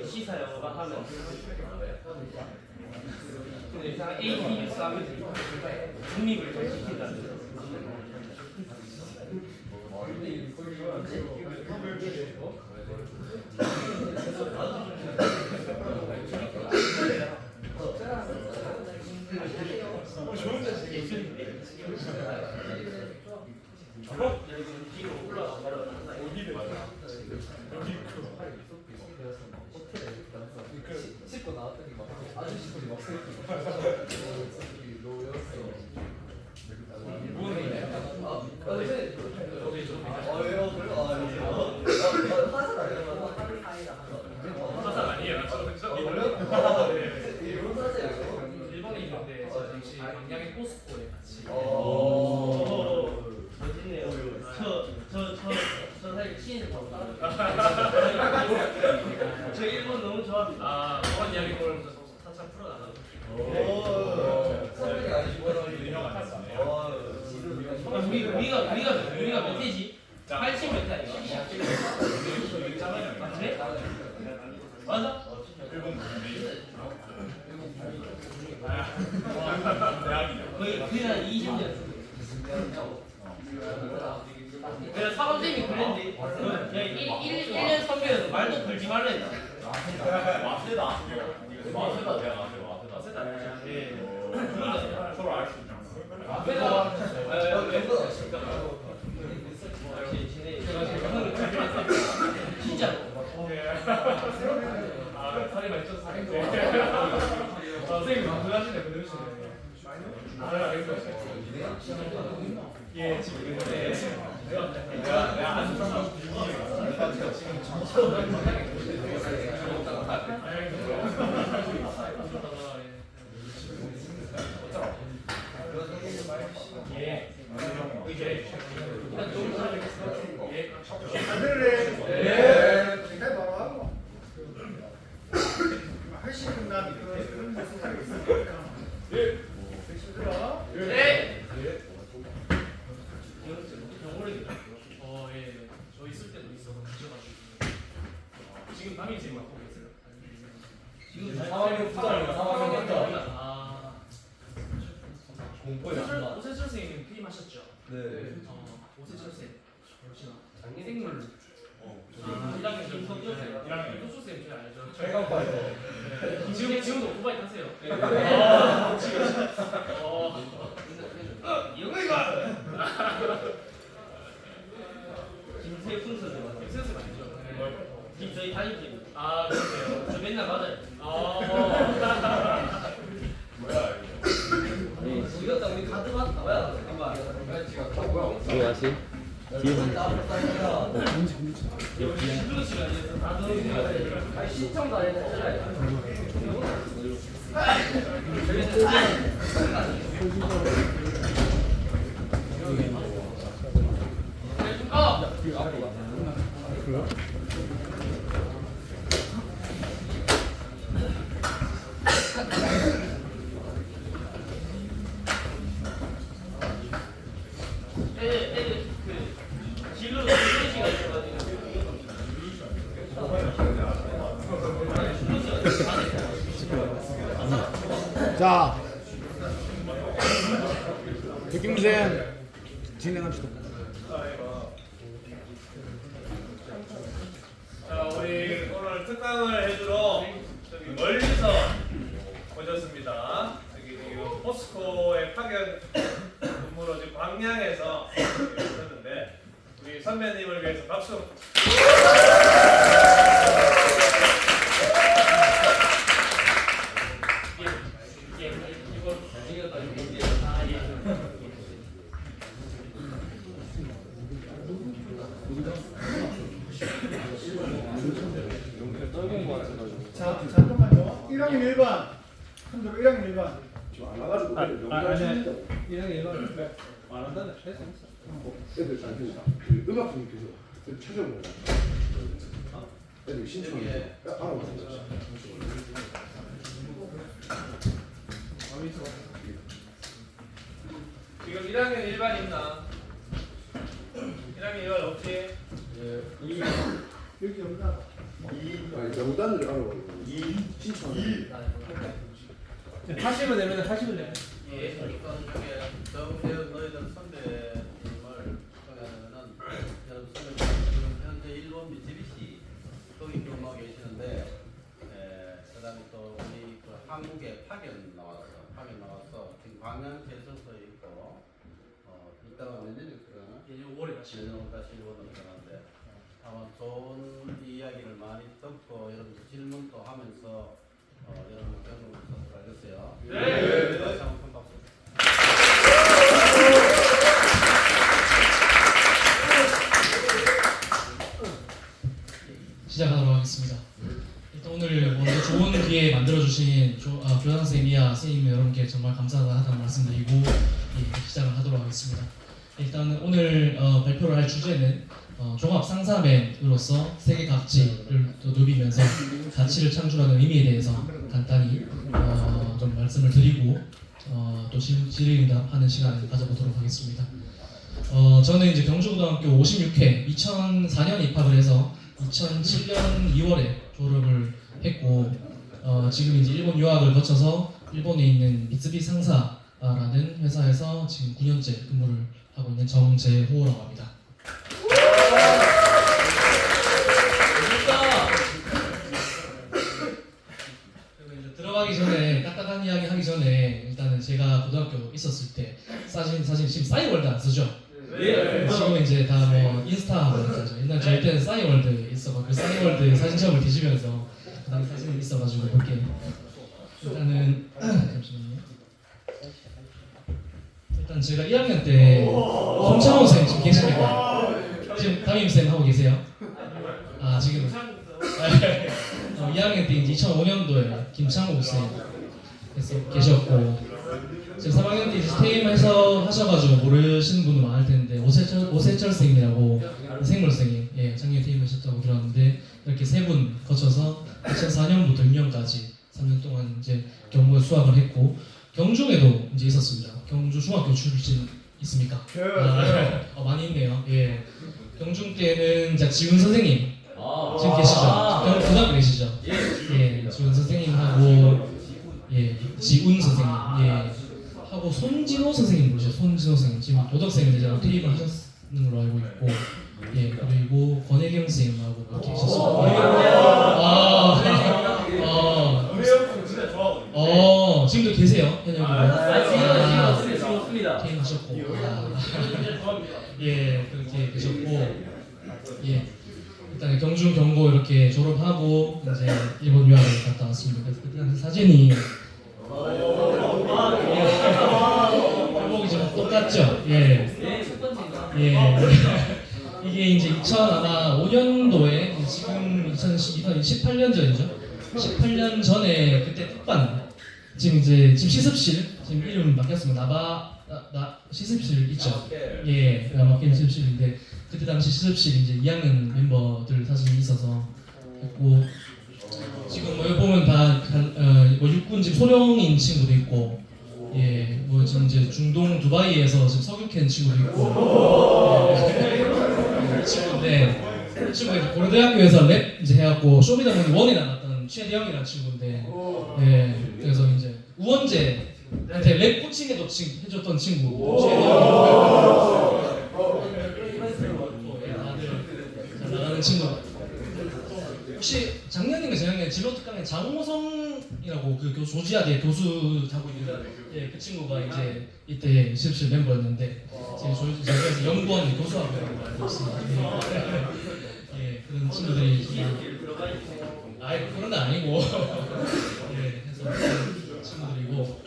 시사 영어가 하면 근데 이상 A, B 뉴스 하면 중립을 좀 지킨다는 뒤로 올라가서 씻고 나왔더니 막 아저씨들이 막 화상 아니에요. 일본에 있는데 역시 광양의 포스코에 같이. 멋지네요. 저 사실 시인을 타고 저 일본 너무 좋아합니다. 아, 그런 이야기 보면서 한참 풀어나가고. 선배이 아니고 우리가 몇 회지? 80 몇 회 아니야? 맞지? 맞아? 거의 한 20년. 내가 사범쌤이 그랬는데 그냥 1년 선배여서 말도 걸지 말라 했다. 와세다 내가 와세다. 예. 서로 알 수 있잖아. 와세다. 진짜. 살이 많이 쪘어. 선생님 방문하시네 그러시네. 예 지금 내가 아주 예. 예. 저 있을 때도 있어서 가져가지고 지금 남이 지금 맡고 계세요. 지금 상황이 부자예요. 상황이 부자. 아, 공포에 안 오세철 선생님 퇴임하셨죠? 네. 오세철 선생님 혹시나 작년 생물 1학년 전 선생님 1학년 선생님 저희 알죠? 최강파에서 지금도 오토바이 타세요. 김수의 순서들 맞아요. 선생님 아니죠? 지금 저희 다니지. 아 그러세요. 저 맨날 맞아요. 뭐야 이거? 지금 딱 우리 가드 맞다. 뭐야? 잠깐만. 지가 가고요. 안녕하세요. 힘든 시간이어서 다들 아니 신청도 안 했잖아요. 자, 백경생 진행합시다. 자, 우리 오늘 특강을 해주러 저기 멀리서 오셨습니다. 저기 지금 포스코의 파견 근무로 지금 광양에서 오셨는데 우리 선배님을 위해서 박수. 자, 잠깐만요. 1학년 1반. 선생님 1학년 1반. 안 와가지고 아니 1학년 1반 안 한다네. 했어. 애들 잘 되잖아. 음악 분께서 찾아온 거야. 애들 신청해. 알아보는 거지. 지금 1학년 1반 있나? 1학년 1반 없지? 여기 없나? 아니 명단을 알아보는 거지. 신청해. 하시면 되면 하시면 돼. 예, 그러니까 저게 정대현 너희들 선배님을 소개하면은 여러분 선배님 지금 현재 일본 미쓰비시 거기 근무하고 계시는데, 그다음에 또 우리 그 한국에 파견 나와서 지금 광양 계속서 있고, 이따가 몇 년일까? 이제 5월에 가시. 내년까지 일본으로 가는데 아마 좋은 이야기를 많이 듣고 여러분 질문도 하면서 여러분 경험을 있어서 알겠어요. 네. 다시 한번 큰 박수. 시작하도록 하겠습니다. 일단 오늘 먼저 좋은 기회 만들어주신 교장 선생님이야 선생님 여러분께 정말 감사하다는 말씀드리고 시작을 하도록 하겠습니다. 일단 오늘 발표를 할 주제는 종합 상사맨으로서 세계 가치를 또 누비면서 가치를 창출하는 의미에 대해서 간단히 좀 말씀을 드리고 또 질의응답하는 시간을 가져보도록 하겠습니다. 저는 이제 경주고등학교 56회 2004년 입학을 해서 2007년 2월에 졸업을 했고 지금 이제 일본 유학을 거쳐서 일본에 있는 미쓰비 상사라는 회사에서 지금 9년째 근무를 하고 있는 정재호라고 합니다. 그리고 이제 들어가기 전에 딱딱한 이야기 하기 전에 일단은 제가 고등학교 있었을 때 사진 지금 싸이월드 안 쓰죠? 예. 지금 이제 다 뭐 인스타 하죠. 옛날 저희 때는 싸이월드 있어가지고 그 싸이월드 사진첩을 뒤지면서 그 당시 사진이 있어가지고 그렇게 일단은 잠시만요. 일단 제가 1학년 때 홍창호 선생님 지금 계십니까? 지금 담임 쌤 하고 계세요? 아 지금 2학년 때 이제 2005년도에 김창호 쌤 계셨고 지금 3학년 때 이제 퇴임해서 하셔가지고 모르시는 분도 많을 텐데 오세철 선생님이라고 생물 선생님 작년에 퇴임하셨다고 들었는데 이렇게 세 분 거쳐서 2004년부터 6년까지 3년 동안 이제 경무에 수학을 했고 경중에도 이제 있었습니다. 경주 중학교 출신 있습니까? 많이 있네요. 예. 경중 때는 지훈 선생님 지금 계시죠? 경주 고등학교 계시죠? 예. 지훈 선생님하고 지훈 선생님 하고 손진호 선생님 모르죠? 손진호 선생님 지금 도덕생인데 제가 퇴임을 하셨는 걸로 알고 있고 그리고 권혜경 선생님하고 이렇게 계셨어요. 진짜 좋아하거든요. 지금도 계세요? 현역으로? 지금 없습니다. 퇴임하셨고 그렇게 계셨고 일단 경중 경고 이렇게 졸업하고 이제 일본 유학을 갔다 왔습니다. 그래서 그때 사진이 회복이 좀 똑같죠? 네, 첫 번째가. 이게 이제 2005년도에 지금 2018년 전이죠. 18년 전에 그때 특반 지금 시습실 지금 이름 바뀌었습니다. 나 시습실 있죠. 예, 마케팅 시습실인데 그때 당시 시습실 이제 2학년 멤버들 사진이 있어서 있고 지금 뭐 여기 보면 뭐 육군 지금 소령인 친구도 있고 예, 뭐 지금 이제 중동 두바이에서 지금 석유캔 친구도 있고 예, 친구인데 그 친구가 이제 고려대학교에서 랩 이제 해갖고 쇼미더머니 1에 나갔던 최대형이라는 친구인데 예, 그래서 이제 우원재한테 랩 코칭 해줬던 친구 최대형 잘 나가는 친구. 혹시 작년인가 재작년에 진로 특강에 장호성이라고 그 조지아대 교수 하고 있는 예, 그 친구가 이제 이때 실습실 멤버였는데 지금 저희에서 연구원 교수하고 있는 거 알고 있습니다. 예, 그런 친구들이 아예 그런 건 아니고 예, 해서 그런 친구들이고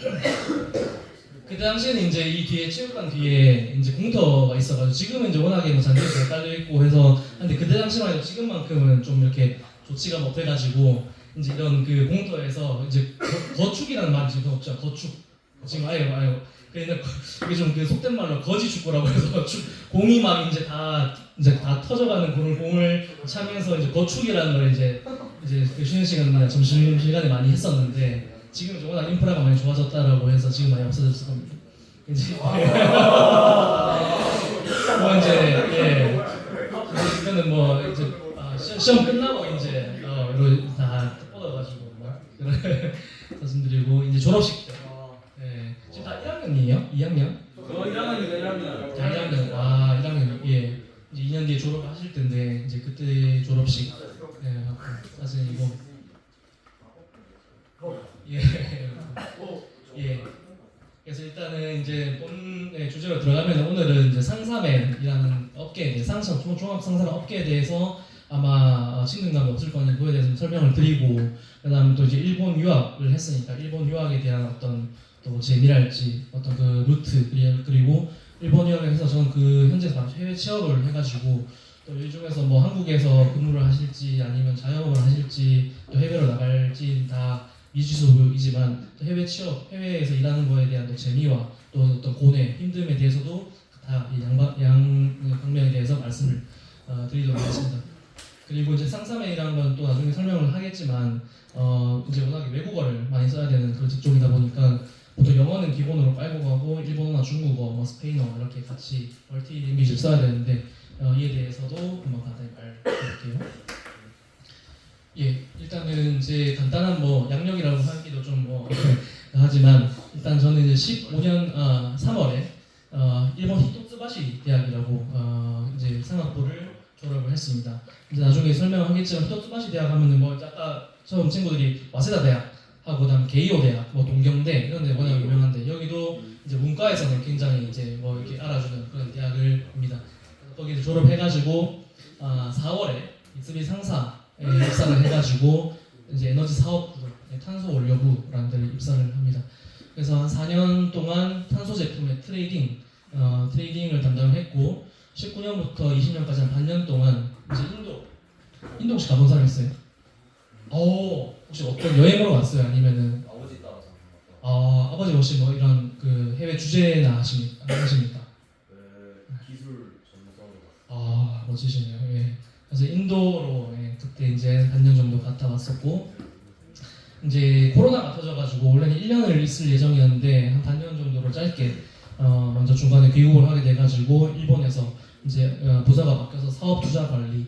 그 당시에는 이제 이 뒤에 체육관 뒤에 이제 공터가 있어가지고 지금은 이제 워낙에 뭐 잔디가 잘 깔려 있고 해서 근데 그때 당시만 해도 지금만큼은 좀 이렇게 좋지가 못해가지고 이제 이런 그 공터에서 이제 거축이라는 말이 지금 없죠. 거축 지금 아예 그냥 이게 좀 그 속된 말로 거지 축구라고 해서 공이 막 이제 다 터져가는 그런 공을 차면서 이제 거축이라는 걸 이제 그 쉬는 시간이나 점심 시간에 많이 했었는데. 지금 워낙 인프라가 많이 좋아졌다라고 해서 지금 많이 없어졌을 겁니다. 이제 뭐 이제 예 이거는 뭐 이제 시험 끝나고 이제 이거 다 뻗어가지고 막 말씀드리고 이제 졸업식 때 예 지금 다 1학년이에요? 2학년? 1학년이다 1학년. 1학년 1학년 예 이제 2년 뒤에 졸업하실 텐데 이제 그때 졸업식 예 사진이고. 예. 예. 그래서 일단은 이제 본의 주제로 들어가면 오늘은 이제 상사맨이라는 업계에 대해 종합 상사관 업계에 대해서 아마 친근감이 없을 거니 그거에 대해서 좀 설명을 드리고 그다음 또 이제 일본 유학을 했으니까 일본 유학에 대한 어떤 또 재미랄지 어떤 그 루트 그리고 일본 유학을 해서 저는 그 현재 해외 취업을 해가지고 또 이 중에서 뭐 한국에서 근무를 하실지 아니면 자영업을 하실지 또 해외로 나갈지 다 미지수이지만 또 해외 취업, 해외에서 일하는 거에 대한 또 재미와 또 어떤 고뇌, 힘듦에 대해서도 다 양방면에 대해서 말씀을 드리도록 하겠습니다. 그리고 이제 상사맨이라는 건 또 나중에 설명을 하겠지만 이제 워낙에 외국어를 많이 써야 되는 그런 직종이다 보니까 보통 영어는 기본으로 깔고 가고 일본어나 중국어, 뭐 스페인어 이렇게 같이 멀티 랭귀지를 써야 되는데 이에 대해서도 한번 간단히 말해볼게요. 예, 일단은 이제 간단한 뭐 양력이라고 하기도 좀 뭐 하지만 일단 저는 이제 15년 3월에 일본 히토츠바시 대학이라고 이제 상학부를 졸업을 했습니다. 이제 나중에 설명하겠지만 히토츠바시 대학 하면은 뭐 아까 처음 친구들이 와세다 대학 하고 그다음 게이오 대학, 뭐 동경대 이런 데 워낙 유명한데 여기도 이제 문과에서는 굉장히 이제 뭐 이렇게 알아주는 그런 대학을입니다. 거기서 졸업해가지고 4월에 미쓰비 상사 입사를 해가지고 이제 에너지 사업부, 탄소 원료부라는 데를 입사를 합니다. 그래서 한 4년 동안 탄소 제품의 트레이딩을 담당했고 19년부터 20년까지 한 반년 동안 이제 인도 혹시 가본 사람 있어요? 혹시 어떤 여행으로 갔어요? 아니면은 아버지 따라서. 아버지 혹시 뭐 이런 그 해외 주제나 하십니까? 기술 전문가로. 멋지시네요. 예. 그래서 인도로 그때 이제 반년 정도 갔다 왔었고 이제 코로나가 터져가지고 원래는 1년을 있을 예정이었는데 한 반년 정도로 짧게 먼저 중간에 귀국을 하게 돼가지고 일본에서 이제 부서가 바뀌어서 사업 투자 관리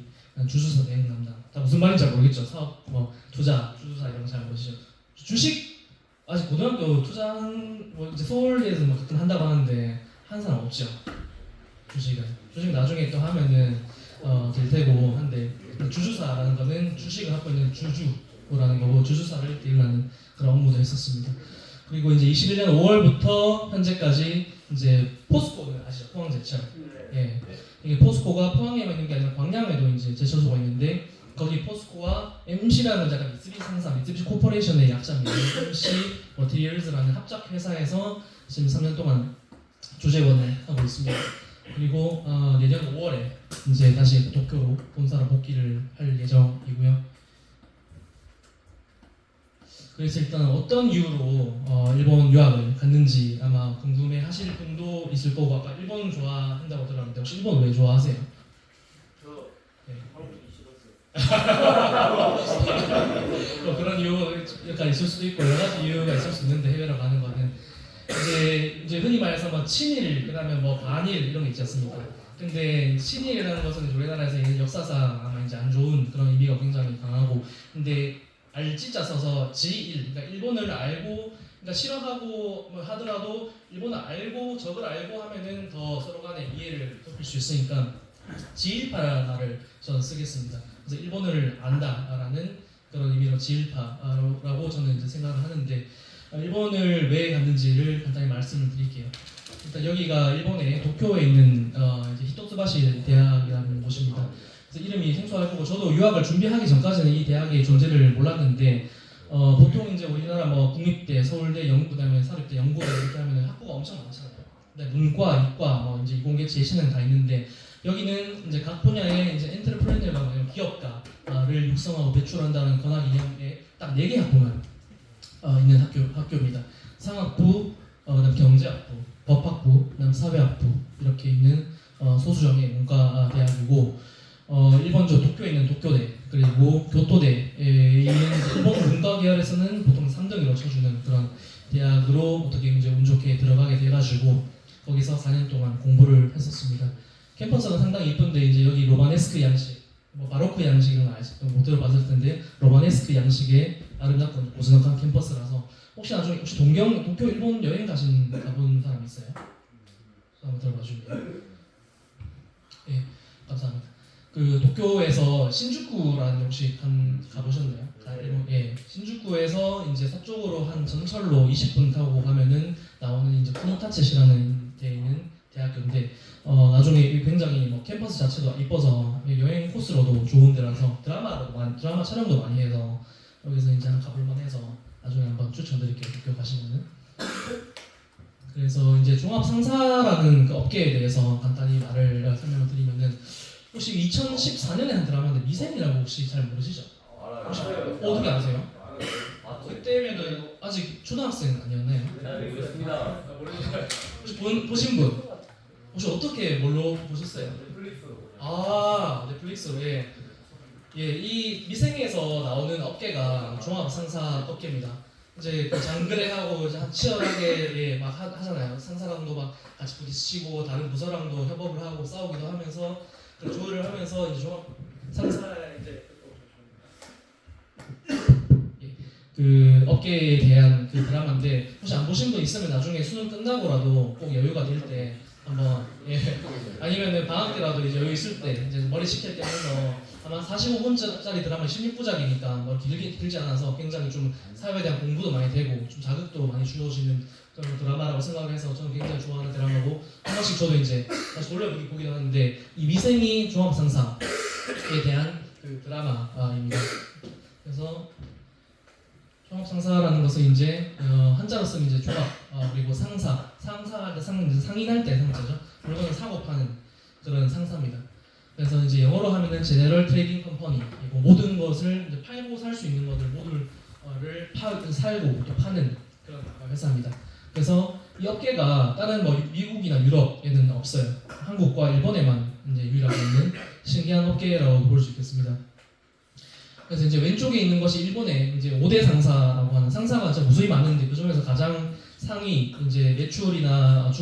주주사 대행 담당. 다 무슨 말인지 잘 모르겠죠. 사업 뭐 투자 주주사 이런 거 잘 모르시죠. 주식 아직 고등학교 투자한 뭐 이제 서울대에서 뭐 가끔 한다고 하는데 한 사람 없죠. 주식 나중에 또 하면은 될 테고 한데 주주사라는 거는 주식을 갖고 있는 주주라는 거고 주주사를 대응하는 그런 업무도 했었습니다. 그리고 이제 21년 5월부터 현재까지 이제 포스코는 아시죠? 포항제철. 예. 이게 포스코가 포항에만 있는 게 아니라 광양에도 이제 제철소가 있는데 거기 포스코와 MC라는 자가 미쓰비시 상사, 미쓰비시 코퍼레이션의 약자입니다. MC 머티리얼즈라는 합작 회사에서 지금 3년 동안 조재원을 하고 있습니다. 그리고 내년 5월에 이제 다시 도쿄로 본사로 복귀를 할 예정이고요. 그래서 일단 어떤 이유로 일본 유학을 갔는지 아마 궁금해하실 분도 있을 거고 아까 일본 좋아한다고 들었는데 혹시 일본 왜 좋아하세요? 저 네. 한국이 싫었어요. 또 그런 이유가 있을 수도 있고 여러 가지 이유가 있을 수 있는데 해외로 가는 거는 이제 흔히 말해서 뭐 친일 그다음에 뭐 반일 이런 게 있지 않습니까? 근데 친일이라는 것은 우리나라에서 역사상 아마 이제 안 좋은 그런 의미가 굉장히 강하고 근데 알지자 써서 지일 그러니까 일본을 알고 그러니까 싫어하고 뭐 하더라도 일본을 알고 적을 알고 하면은 더 서로 간의 이해를 높일 수 있으니까 지일파라는 저는 쓰겠습니다. 그래서 일본을 안다라는 그런 의미로 지일파라고 저는 이제 생각을 하는데 일본을 왜 갔는지를 간단히 말씀을 드릴게요. 일단 여기가 일본의 도쿄에 있는 이제 히토츠바시 대학이라는 곳입니다. 그래서 이름이 생소할 거고 저도 유학을 준비하기 전까지는 이 대학의 존재를 몰랐는데 보통 이제 우리나라 뭐 국립대, 서울대, 그다음에 사립대, 연고대 이렇게 하면은 학부가 엄청 많잖아요. 근데 문과, 이과, 뭐 이제 이공계, 재신은 다 있는데 여기는 이제 각 분야의 이제 엔트레프레너가 기업가를 육성하고 배출한다는 권학 이념에 딱 4개 학부만 있는 학교입니다. 상학부, 그다음 경제학부, 법학부, 그다음 사회학부 이렇게 있는 소수정의 문과 대학이고. 일본저 도쿄에 있는 도쿄대 그리고 교토대에 있는 일본 문과 계열에서는 보통 3등으로 쳐주는 그런 대학으로 어떻게 이제 운 좋게 들어가게 돼가지고 거기서 4년 동안 공부를 했었습니다. 캠퍼스가 상당히 이쁜데 이제 여기 로마네스크 양식, 뭐 바로크 양식은 아직 못 들어봤을 텐데 로마네스크 양식의 아름답고 고즈넉한 캠퍼스라서 혹시 나중에 도쿄 일본 여행 가본 사람 있어요? 한번 들어봐 주세요. 예, 감사합니다. 그 도쿄에서 신주쿠라는 혹시 가보셨나요? 예, 신주쿠에서 이제 서쪽으로 한 전철로 20분 타고 가면은 나오는 이제 쿠노타츠시라는 데 있는 대학교인데 나중에 굉장히 뭐 캠퍼스 자체도 이뻐서 여행 코스로도 좋은 데라서 드라마 촬영도 많이 해서 여기서 이제 한번 가볼만해서 나중에 한번 추천드릴게요. 도쿄 가시면은. 그래서 이제 종합 상사라는 그 업계에 대해서 간단히 설명을 드리면은. 혹시 2014년에 한 드라마인데 미생이라고 혹시 잘 모르시죠? 혹시 어떻게 아세요? 그때면은 아직 초등학생 아니었나요? 잘 모르겠습니다. 혹시 보신 분? 혹시 어떻게 뭘로 보셨어요? 아 넷플릭스로 예. 이 미생에서 나오는 업계가 종합 상사 업계입니다. 이제 그 장그래하고 치열하게 막 하잖아요. 상사랑도 막 같이 부딪히고 다른 부서랑도 협업을 하고 싸우기도 하면서 그 조율을 하면서 이제 종합 상사 이제 그 업계에 대한 그 드라마인데 혹시 안 보신 분 있으면 나중에 수능 끝나고라도 꼭 여유가 될 때 한번 아니면은 방학 때라도 이제 여유 있을 때 이제 머리 식힐 때 해서 아마 45분짜리 드라마 16부작이니까 뭐 길지 않아서 굉장히 좀 사회에 대한 공부도 많이 되고 좀 자극도 많이 주어지는 그런 드라마라고 생각을 해서 저는 굉장히 좋아하는 드라마고 한 번씩 저도 이제 다시 돌려보기도 하는데 이 미생이 종합상사에 대한 그 드라마입니다. 그래서 종합상사라는 것은 이제 한자로 쓰면 이제 종합 그리고 상사할 때 상인할 때 상자죠. 물건을 사고 파는 그런 상사입니다. 그래서 이제 영어로 하면은 제너럴 트레이딩 컴퍼니이고 모든 것을 이제 팔고 살 수 있는 것들 모두를 살고 또 파는 그런 회사입니다. 그래서 이 업계가 다른 뭐 미국이나 유럽에는 없어요. 한국과 일본에만 이제 유일하게 있는 신기한 업계라고 볼 수 있겠습니다. 그래서 이제 왼쪽에 있는 것이 일본의 이제 5대 상사라고 하는 상사가 진짜 무수히 많은데 그 중에서 가장 상위 이제 매출이나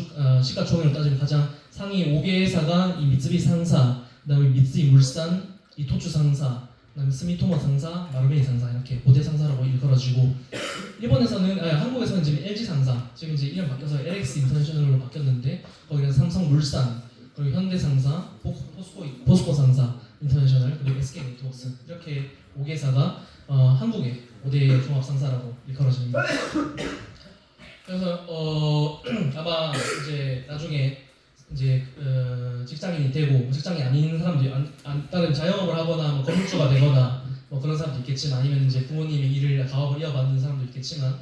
시가총액을 따지면 가장 상위 5개 회사가 이 미쓰비 상사, 그다음에 미쓰이 물산, 이토추 상사, 그다음에 스미토모 상사, 마루메이 상사 이렇게 5대 상사라고 일컬어지고 한국에서는 지금 LG 상사 지금 이제 이름 바뀌어서 LX 인터내셔널로 바뀌었는데 거기는 삼성물산 그리고 현대상사, 포스코 상사 인터내셔널 그리고 SK 네트워크스 이렇게 5개사가 한국의 5대 종합 상사라고 일컬어집니다. 그래서 아마 이제 나중에 이제 직장인이 되고 직장이 아닌 사람들이 다른 자영업을 하거나 뭐 건물주가 되거나 뭐 그런 사람도 있겠지만 아니면 이제 부모님의 가업을 이어받는 사람도 있겠지만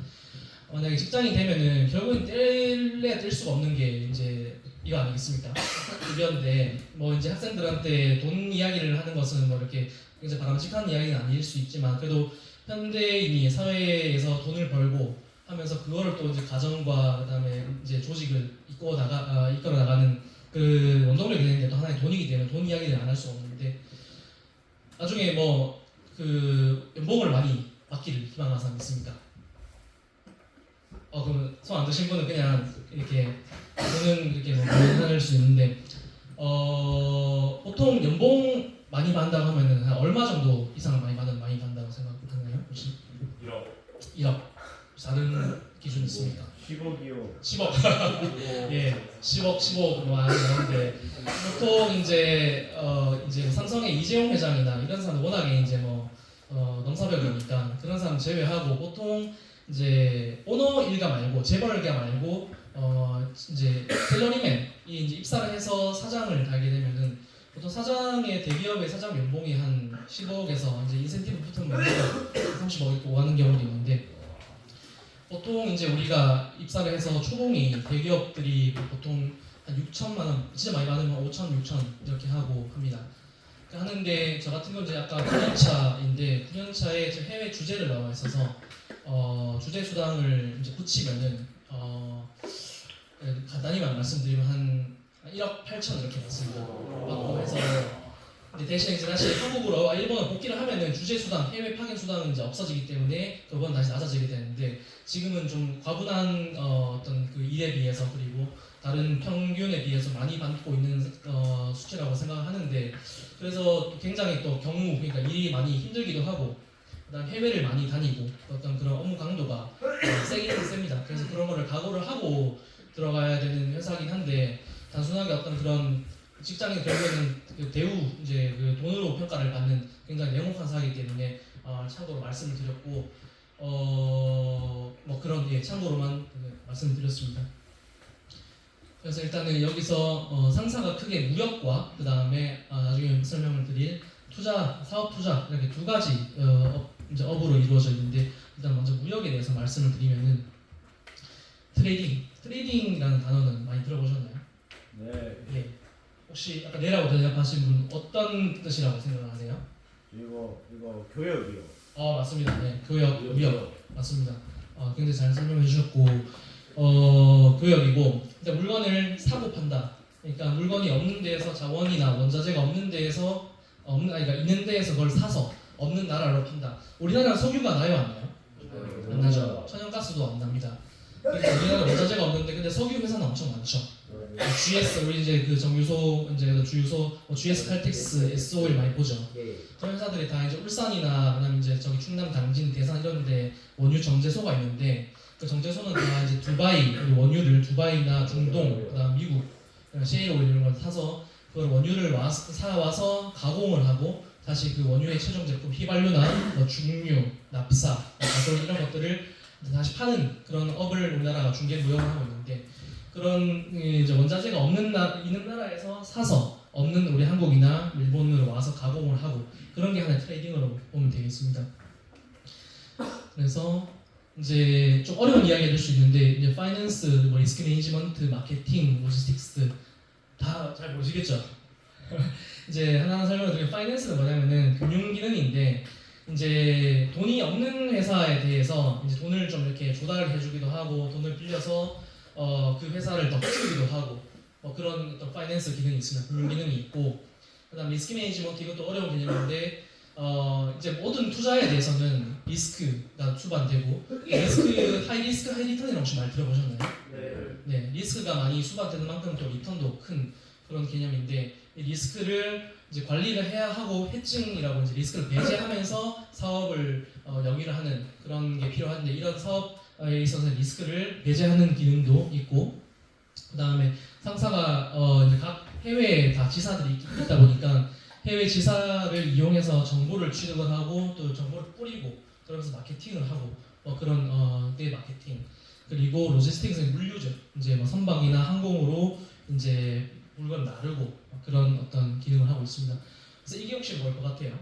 만약에 직장이 되면은 결국엔 뗄래야 뗄 수가 없는 게 이제 이거 아니겠습니까? 급여인데 뭐 이제 학생들한테 돈 이야기를 하는 것은 뭐 이렇게 굉장히 바람직한 이야기는 아닐 수 있지만 그래도 현대인이 사회에서 돈을 벌고 하면서 그거를 또 이제 가정과 그다음에 이제 조직을 이끌어 나가는 그 원동력이 되는 게 또 하나의 돈이기 때문에 돈 이야기를 안 할 수 없는데 나중에 뭐 그 연봉을 많이 받기를 희망하는 사람 있습니까? 그러면 손 안 드신 분은 그냥 이렇게 돈은 이렇게 뭐 계산할 수 있는데 보통 연봉 많이 받는다고 하면은 한 얼마 정도 이상을 많이 받는다고 생각하나요? 혹시? 1억. 다른 기준 있습니까? 10억이요. 10억. 예, 10억, 15억 많이 나오는데 보통 이제 삼성의 이재용 회장이나 이런 사람 워낙에 이제 뭐 넘사벽이니까 그런 사람 제외하고 보통 이제 오너 일가 말고 재벌 일가 말고 이제 셀러리맨이 이제 입사를 해서 사장을 달게 되면은 보통 사장의 대기업의 사장 연봉이 한 10억에서 이제 인센티브 붙으면 30억 있고 하는 경우도 있는데 보통 이제 우리가 입사를 해서 초봉이 대기업들이 보통 한 6천만 원, 진짜 많이 받으면 5천, 6천 이렇게 하고 합니다. 하는데 저 같은 경우는 이제 아까 9년차인데 9년차에 지금 해외 주재를 나와 있어서 주재 수당을 이제 붙이면은 간단히만 말씀드리면 한 1억 8천 이렇게 받습니다. 받고 해서 근데 대신 이제 다시 한국으로 일본을 복귀를 하면은 주재 수당, 해외 파견 수당은 이제 없어지기 때문에 그건 다시 낮아지게 되는데 지금은 좀 과분한 어떤 그 일에 비해서 그리고 다른 평균에 비해서 많이 받고 있는 수치라고 생각하는데 그래서 굉장히 또 경무 그러니까 일이 많이 힘들기도 하고 그다음 해외를 많이 다니고 어떤 그런 업무 강도가 세기는 셉니다. 그래서 그런 거를 각오를 하고 들어가야 되는 회사긴 한데 단순하게 어떤 그런 직장인 결국에는 그 대우 이제 그 돈으로 평가를 받는 굉장히 냉혹한 사회이기 때문에 참고로 말씀을 드렸고 뭐 그런 참고로만 말씀드렸습니다. 그래서 일단은 여기서 상사가 크게 무역과 그 다음에 나중에 설명을 드릴 투자, 사업 투자 이렇게 두 가지 이제 업으로 이루어져 있는데 일단 먼저 무역에 대해서 말씀을 드리면은 트레이딩이라는 단어는 많이 들어보셨나요? 네. 예. 혹시 아까 내라고 대답하신 분 어떤 뜻이라고 생각하세요? 이거 교역이요. 맞습니다. 네, 교역, 무역 맞습니다. 굉장히 잘 설명해 주셨고 교역이고 근데 물건을 사고 판다. 그러니까 물건이 없는 데에서 자원이나 원자재가 없는 데에서 그러니까 있는 데에서 그걸 사서 없는 나라로 판다. 우리나라는 석유가 나요, 안 나요? 안 나죠. 천연가스도 안 납니다. 그러니까 우리나라 원자재가 없는데 근데 석유 회사는 엄청 많죠. GS 우리 이제 그 정유소 이제 주유소 GS 칼텍스 S-오일 많이 보죠. 그런 회사들이 다 이제 울산이나 그다음에 이제 저기 충남 당진 대산 이런데 원유 정제소가 있는데 그 정제소는 다 이제 두바이 원유를 두바이나 중동 그다음 미국 셰일 오일 이런 걸 사서 그걸 원유를 사와서 가공을 하고 다시 그 원유의 최종 제품 휘발유나 뭐 중유, 납사, 가솔 이런 것들을 다시 파는 그런 업을 우리나라가 중개 무역을 하고 있는데 그런 이제 원자재가 있는 나라에서 사서 없는 우리 한국이나 일본으로 와서 가공을 하고 그런 게 하나의 트레이딩으로 보면 되겠습니다. 그래서 이제 좀 어려운 이야기가 될 수 있는데 이제 파이낸스, 뭐 리스크 매니지먼트, 마케팅, 로지스틱스 다 잘 모르시겠죠? 이제 하나하나 설명을 드리면 파이낸스는 뭐냐면은 금융 기능인데 이제 돈이 없는 회사에 대해서 이제 돈을 좀 이렇게 조달을 해주기도 하고 돈을 빌려서 그 회사를 더 키우기도 하고 그런 어떤 파이낸스 기능이 있습니다. 금융 기능이 있고 그다음 리스크 매니지먼트 이것도 어려운 개념인데 이제 모든 투자에 대해서는 리스크가 수반되고 하이 리스크 하이 리턴이라고 혹시 많이 들어보셨나요? 네, 리스크가 많이 수반되는 만큼 또 리턴도 큰 그런 개념인데 이 리스크를 이제 관리를 해야 하고 해칭이라고 이제 리스크를 배제하면서 사업을 영위를 하는 그런 게 필요한데 이런 사업에 있어서 리스크를 배제하는 기능도 있고 그 다음에 상사가 이제 각 해외에 다 지사들이 있다 보니까 해외 지사를 이용해서 정보를 취득을 하고 또 정보를 뿌리고 그러면서 마케팅을 하고 그런 네 마케팅 그리고 로지스틱스는 물류죠. 이제 뭐 선박이나 항공으로 이제 물건을 나르고 그런 어떤 기능을 하고 있습니다. 그래서 이게 혹시 뭘 것 같아요?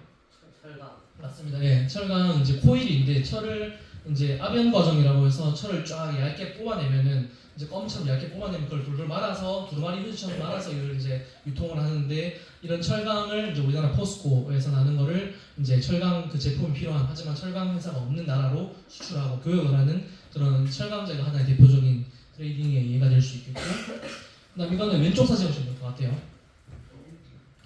철강. 맞습니다. 예, 철강 이제 코일인데 철을 이제 압연 과정이라고 해서 철을 쫙 얇게 뽑아내면은 이제 껌처럼 얇게 뽑아내면 그걸 돌돌 말아서 두루마리 휴지처럼 말아서 이걸 이제 유통을 하는데 이런 철강을 이제 우리나라 포스코에서 나는 거를 이제 철강 그 제품이 필요한 하지만 철강 회사가 없는 나라로 수출하고 교역을 하는 그런 철강제가 하나의 대표적인 트레이딩의 예가 될 수 있겠고 그다음 이거는 왼쪽 사진 보시면 될 것 같아요.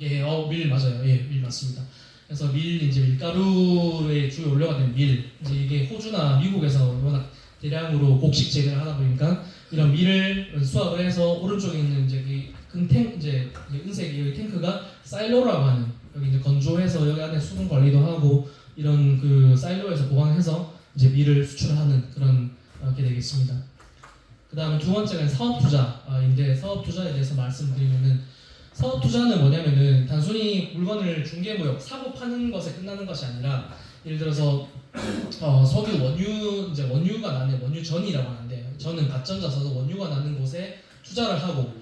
예, 밀 맞아요. 예, 밀 맞습니다. 그래서 밀 이제 밀가루에 주요 원료가 되는 밀 이제 이게 호주나 미국에서 워낙 대량으로 곡식 재배를 하다 보니까 이런 밀을 수확을 해서 오른쪽에 있는 이제 금탱 이제 은색 여기 탱크가 사일로라고 하는 여기 이제 건조해서 여기 안에 수분 관리도 하고 이런 그 사일로에서 보관해서 이제 밀을 수출하는 그런 게 되겠습니다. 그 다음에 두 번째는 사업 투자인데 사업 투자에 대해서 말씀드리면은 사업 투자는 뭐냐면은 단순히 물건을 중개무역 사고 파는 것에 끝나는 것이 아니라 예를 들어서 석유 원유 이제 원유가 나는 원유전이라고 하는데 저는 가점자 써서 원유가 나는 곳에 투자를 하고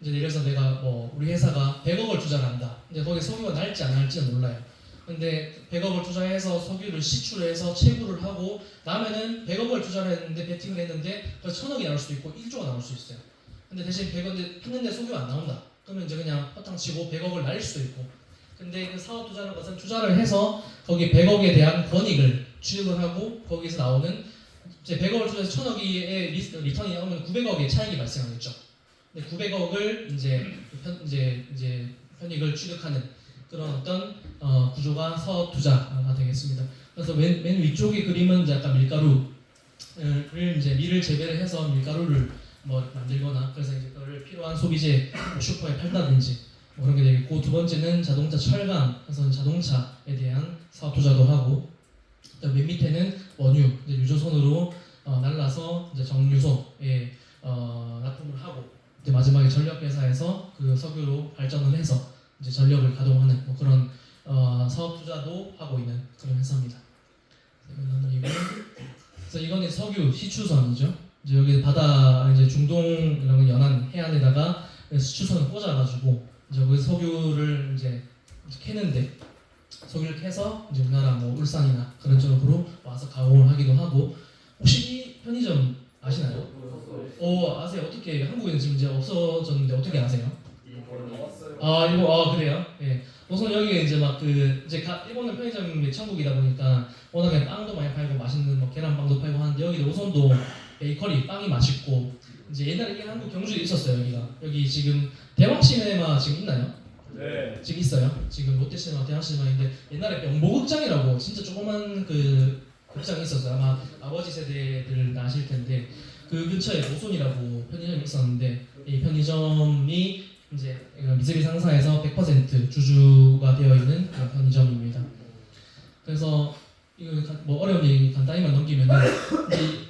이제 예를 들어서 내가 뭐 우리 회사가 100억을 투자를 한다. 근데 거기 석유가 날지 안 날지는 몰라요. 근데 100억을 투자해서 석유를 시추해서 채굴을 하고 나면은 100억을 투자를 했는데 베팅을 했는데 그래서 1000억이 나올 수도 있고 1조가 나올 수 있어요. 근데 대신 100억 했는데 석유가 안 나온다. 그러면 이제 그냥 허탕 치고 100억을 날릴 수도 있고. 근데 그 사업 투자라는 것은 투자를 해서 거기 100억에 대한 권익을 취득을 하고 거기서 나오는 이제 100억을 투자해서 1000억의 리턴이 나오면 900억의 차익이 발생하겠죠. 근데 900억을 이제 편익을 취득하는 그런 어떤 구조가 사업 투자가 되겠습니다. 그래서 맨 위쪽의 그림은 이제 약간 밀가루를 이제 밀을 재배를 해서 밀가루를 뭐 만들거나 그래서 이제 그거를 필요한 소비재 슈퍼에 팔다든지 뭐 그런 게 되겠고 두 번째는 자동차 철강 그래서 자동차에 대한 사업 투자도 하고 맨 밑에는 원유 이제 유조선으로 날라서 이제 정유소에 납품을 하고 이제 마지막에 전력회사에서 그 석유로 발전을 해서 이제 전력을 가동하는 뭐 그런 사업 투자도 하고 있는 그런 회사입니다. 그래서 이거는 석유 시추선이죠. 이제 여기 바다 이제 중동 이런 연안 해안에다가 시추선을 꽂아가지고 이제 거기 석유를 이제 캐는데 석유를 캐서 이제 우리나라 뭐 울산이나 그런 쪽으로 와서 가공을 하기도 하고 혹시 이 편의점 아시나요? 아세요? 어떻게 한국에는 지금 이제 없어졌는데 어떻게 아세요? 일본 그래요? 예. 우선 여기가 이제 막 일본은 편의점의 천국이다 보니까 워낙에 빵도 많이 팔고 맛있는 뭐 계란빵도 팔고 하는데 여기도 우선도 베이커리 빵이 맛있고 이제 옛날에 이게 한국 경주에 있었어요 여기가 여기 지금 대왕시네마 지금 있나요? 네. 지금 있어요. 지금 롯데시네마 대왕시네마인데 옛날에 명보극장이라고 진짜 조그만 그 극장이 있었어요. 아마 아버지 세대들 아실 텐데 그 근처에 노손이라고 편의점이 있었는데 이 편의점이 이제 미쓰비 상사에서 100% 주주가 되어 있는 그런 편의점입니다. 그래서 이거 뭐 어려운 얘기 간단히만 넘기면은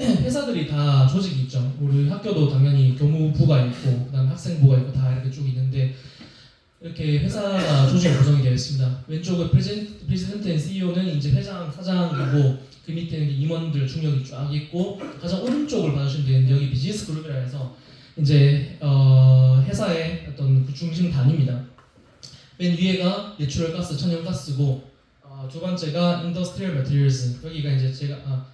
회사들이 다 조직이 있죠. 우리 학교도 당연히 교무부가 있고 그다음 학생부가 있고 다 이렇게 쭉 있는데 이렇게 회사가 조직이 구성이 되어 있습니다. 왼쪽은 프레지던트 앤 CEO는 이제 회장, 사장이고 그 밑에는 임원들 중역이 쫙 있고 가장 오른쪽을 봐주시면 되는데 여기 비즈니스 그룹이라 해서 이제 회사의 어떤 그 중심 단위입니다. 맨 위에가 내추럴 가스, 천연가스고 두 번째가 인더스트리얼 매티리얼스 여기가 이제 제가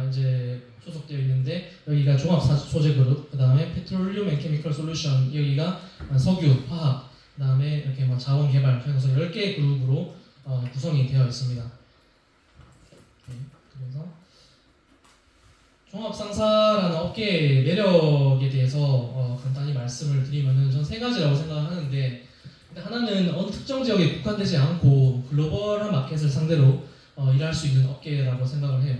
이제 소속되어 있는데 여기가 종합 소재 그룹 그다음에 페트롤리움 앤 케미컬 솔루션 여기가 석유, 화학 그다음에 이렇게 뭐 자원 개발 그래서 10개의 그룹으로 구성이 되어 있습니다. 그래서 종합상사라는 업계의 매력에 대해서 간단히 말씀을 드리면은 전 세 가지라고 생각하는데 하나는 어느 특정 지역에 국한되지 않고 글로벌한 마켓을 상대로 일할 수 있는 업계라고 생각을 해요.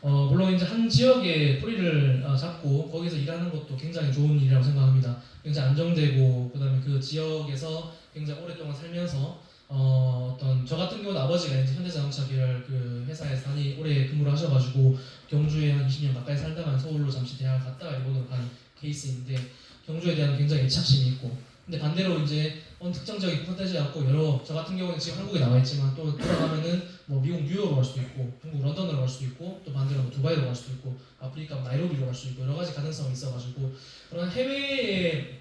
물론 이제 한 지역에 뿌리를 잡고 거기서 일하는 것도 굉장히 좋은 일이라고 생각합니다. 굉장히 안정되고 그다음에 그 지역에서 굉장히 오랫동안 살면서 어떤 저 같은 경우는 아버지가 이제 현대자동차 계열 그 회사에서 오래 근무를 하셔가지고 경주에 한 20년 가까이 살다가 서울로 잠시 대학을 갔다가 일본으로 간 케이스인데 경주에 대한 굉장히 애착심이 있고 근데 반대로 이제 어느 특정 지역에 국한되지 않고 저 같은 경우는 지금 한국에 나와 있지만 또 돌아가면은 뭐 미국 뉴욕으로 갈 수도 있고 한국 런던으로 갈 수도 있고 또 반대로 뭐 두바이로 갈 수도 있고 아프리카 나이로비로 갈 수도 있고 여러 가지 가능성이 있어가지고 그런 해외에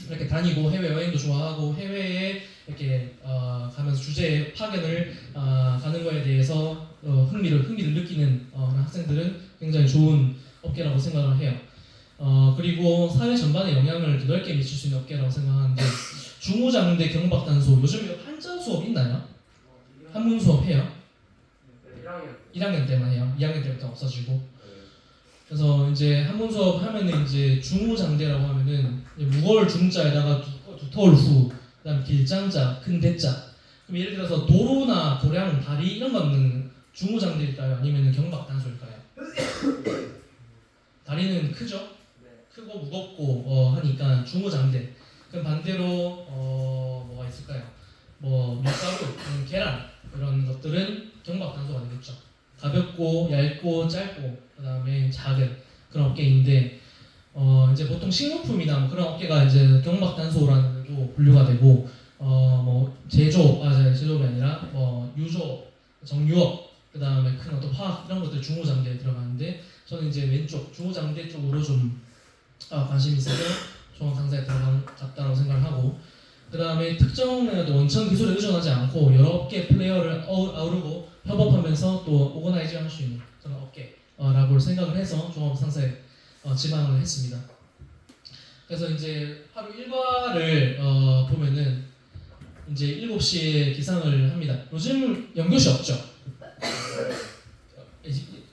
이렇게 다니고 해외 여행도 좋아하고 해외에 이렇게 가면서 주제 파견을 가는 거에 대해서 흥미를 느끼는 그런 학생들은 굉장히 좋은 업계라고 생각을 해요. 그리고 사회 전반에 영향을 넓게 미칠 수 있는 업계라고 생각하는데 중후장대 경박단소 요즘에 한자 수업 있나요? 한문 수업 해요? 1학년 때만 해요. 2학년 때부터 없어지고. 그래서 이제 한문 수업 하면은 이제 중후장대라고 하면은 무거울 중자에다가 두터울 후, 그다음 길장자, 큰 대자. 그럼 예를 들어서 도로나 도량, 다리 이런 거는 중후장대일까요? 아니면 경박단소일까요? 다리는 크죠? 크고 무겁고 하니까 중후장대. 그럼 반대로 뭐가 있을까요? 뭐 밀가루, 계란 이런 것들은 경박단소가 되겠죠. 가볍고 얇고 짧고 그다음에 작은 그런 업계인데 이제 보통 식료품이나 뭐 그런 업계가 이제 경박단소라는 데도 분류가 되고 뭐 제조업이 아니라 뭐 유조, 정유업 그다음에 큰 어떤 화학 이런 것들 중후장대에 들어가는데 저는 이제 왼쪽 중후장대 쪽으로 좀 관심이 있어서 종합 강사에 들어갔다고 생각을 하고 그다음에 특정 원천 기술에 의존하지 않고 여러 업계 플레이어를 아우르고 협업하면서 또 오거나이징 할 수 있는 그런 업계라고 생각을 해서 종합 상사에 지망을 했습니다. 그래서 이제 하루 일과를 보면은 이제 7시에 기상을 합니다. 요즘 연교시 없죠?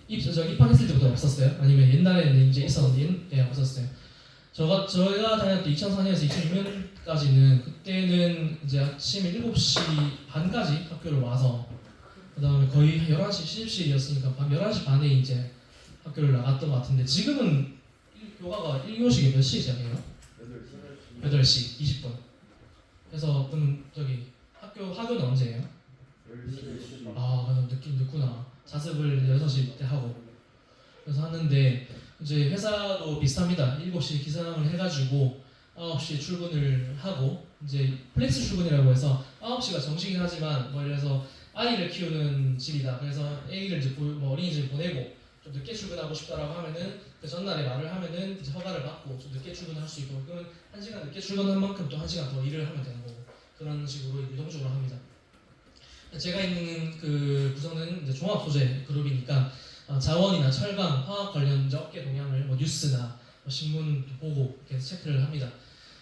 입학했을 때부터 없었어요? 아니면 옛날에는 이제 있었는데 없었어요? 저희가 다녔을 때 2004년에서 2006년까지는 그때는 이제 아침 7시 반까지 학교를 와서 그 다음에 거의 11시 시집실이었으니까 밤 11시 반에 이제 학교를 나갔던 것 같은데 지금은 교과가 1교시가 몇 시에 시작해요? 8시 20분. 그래서 그럼 저기 학교는 언제예요? 10시. 그럼 늦구나. 자습을 6시 때 하고 그래서 하는데 이제 회사도 비슷합니다. 7시 기상을 해가지고 9시에 출근을 하고 이제 플렉스 출근이라고 해서 9시가 정시긴 하지만 뭐 예를 들어서 아이를 키우는 집이다. 그래서 A를 이제 뭐 어린이집 보내고 좀 늦게 출근하고 싶다라고 하면은 그 전날에 말을 하면은 이제 허가를 받고 좀 늦게 출근할 수 있고 그러면 1시간 늦게 출근한 만큼 또 1시간 더 일을 하면 되는 거고 그런 식으로 유동적으로 합니다. 제가 있는 그 부서는 이제 종합 소재 그룹이니까 자원이나 철강, 화학 관련 업계 동향을 뭐 뉴스나 뭐 신문 보고 이렇게 체크를 합니다.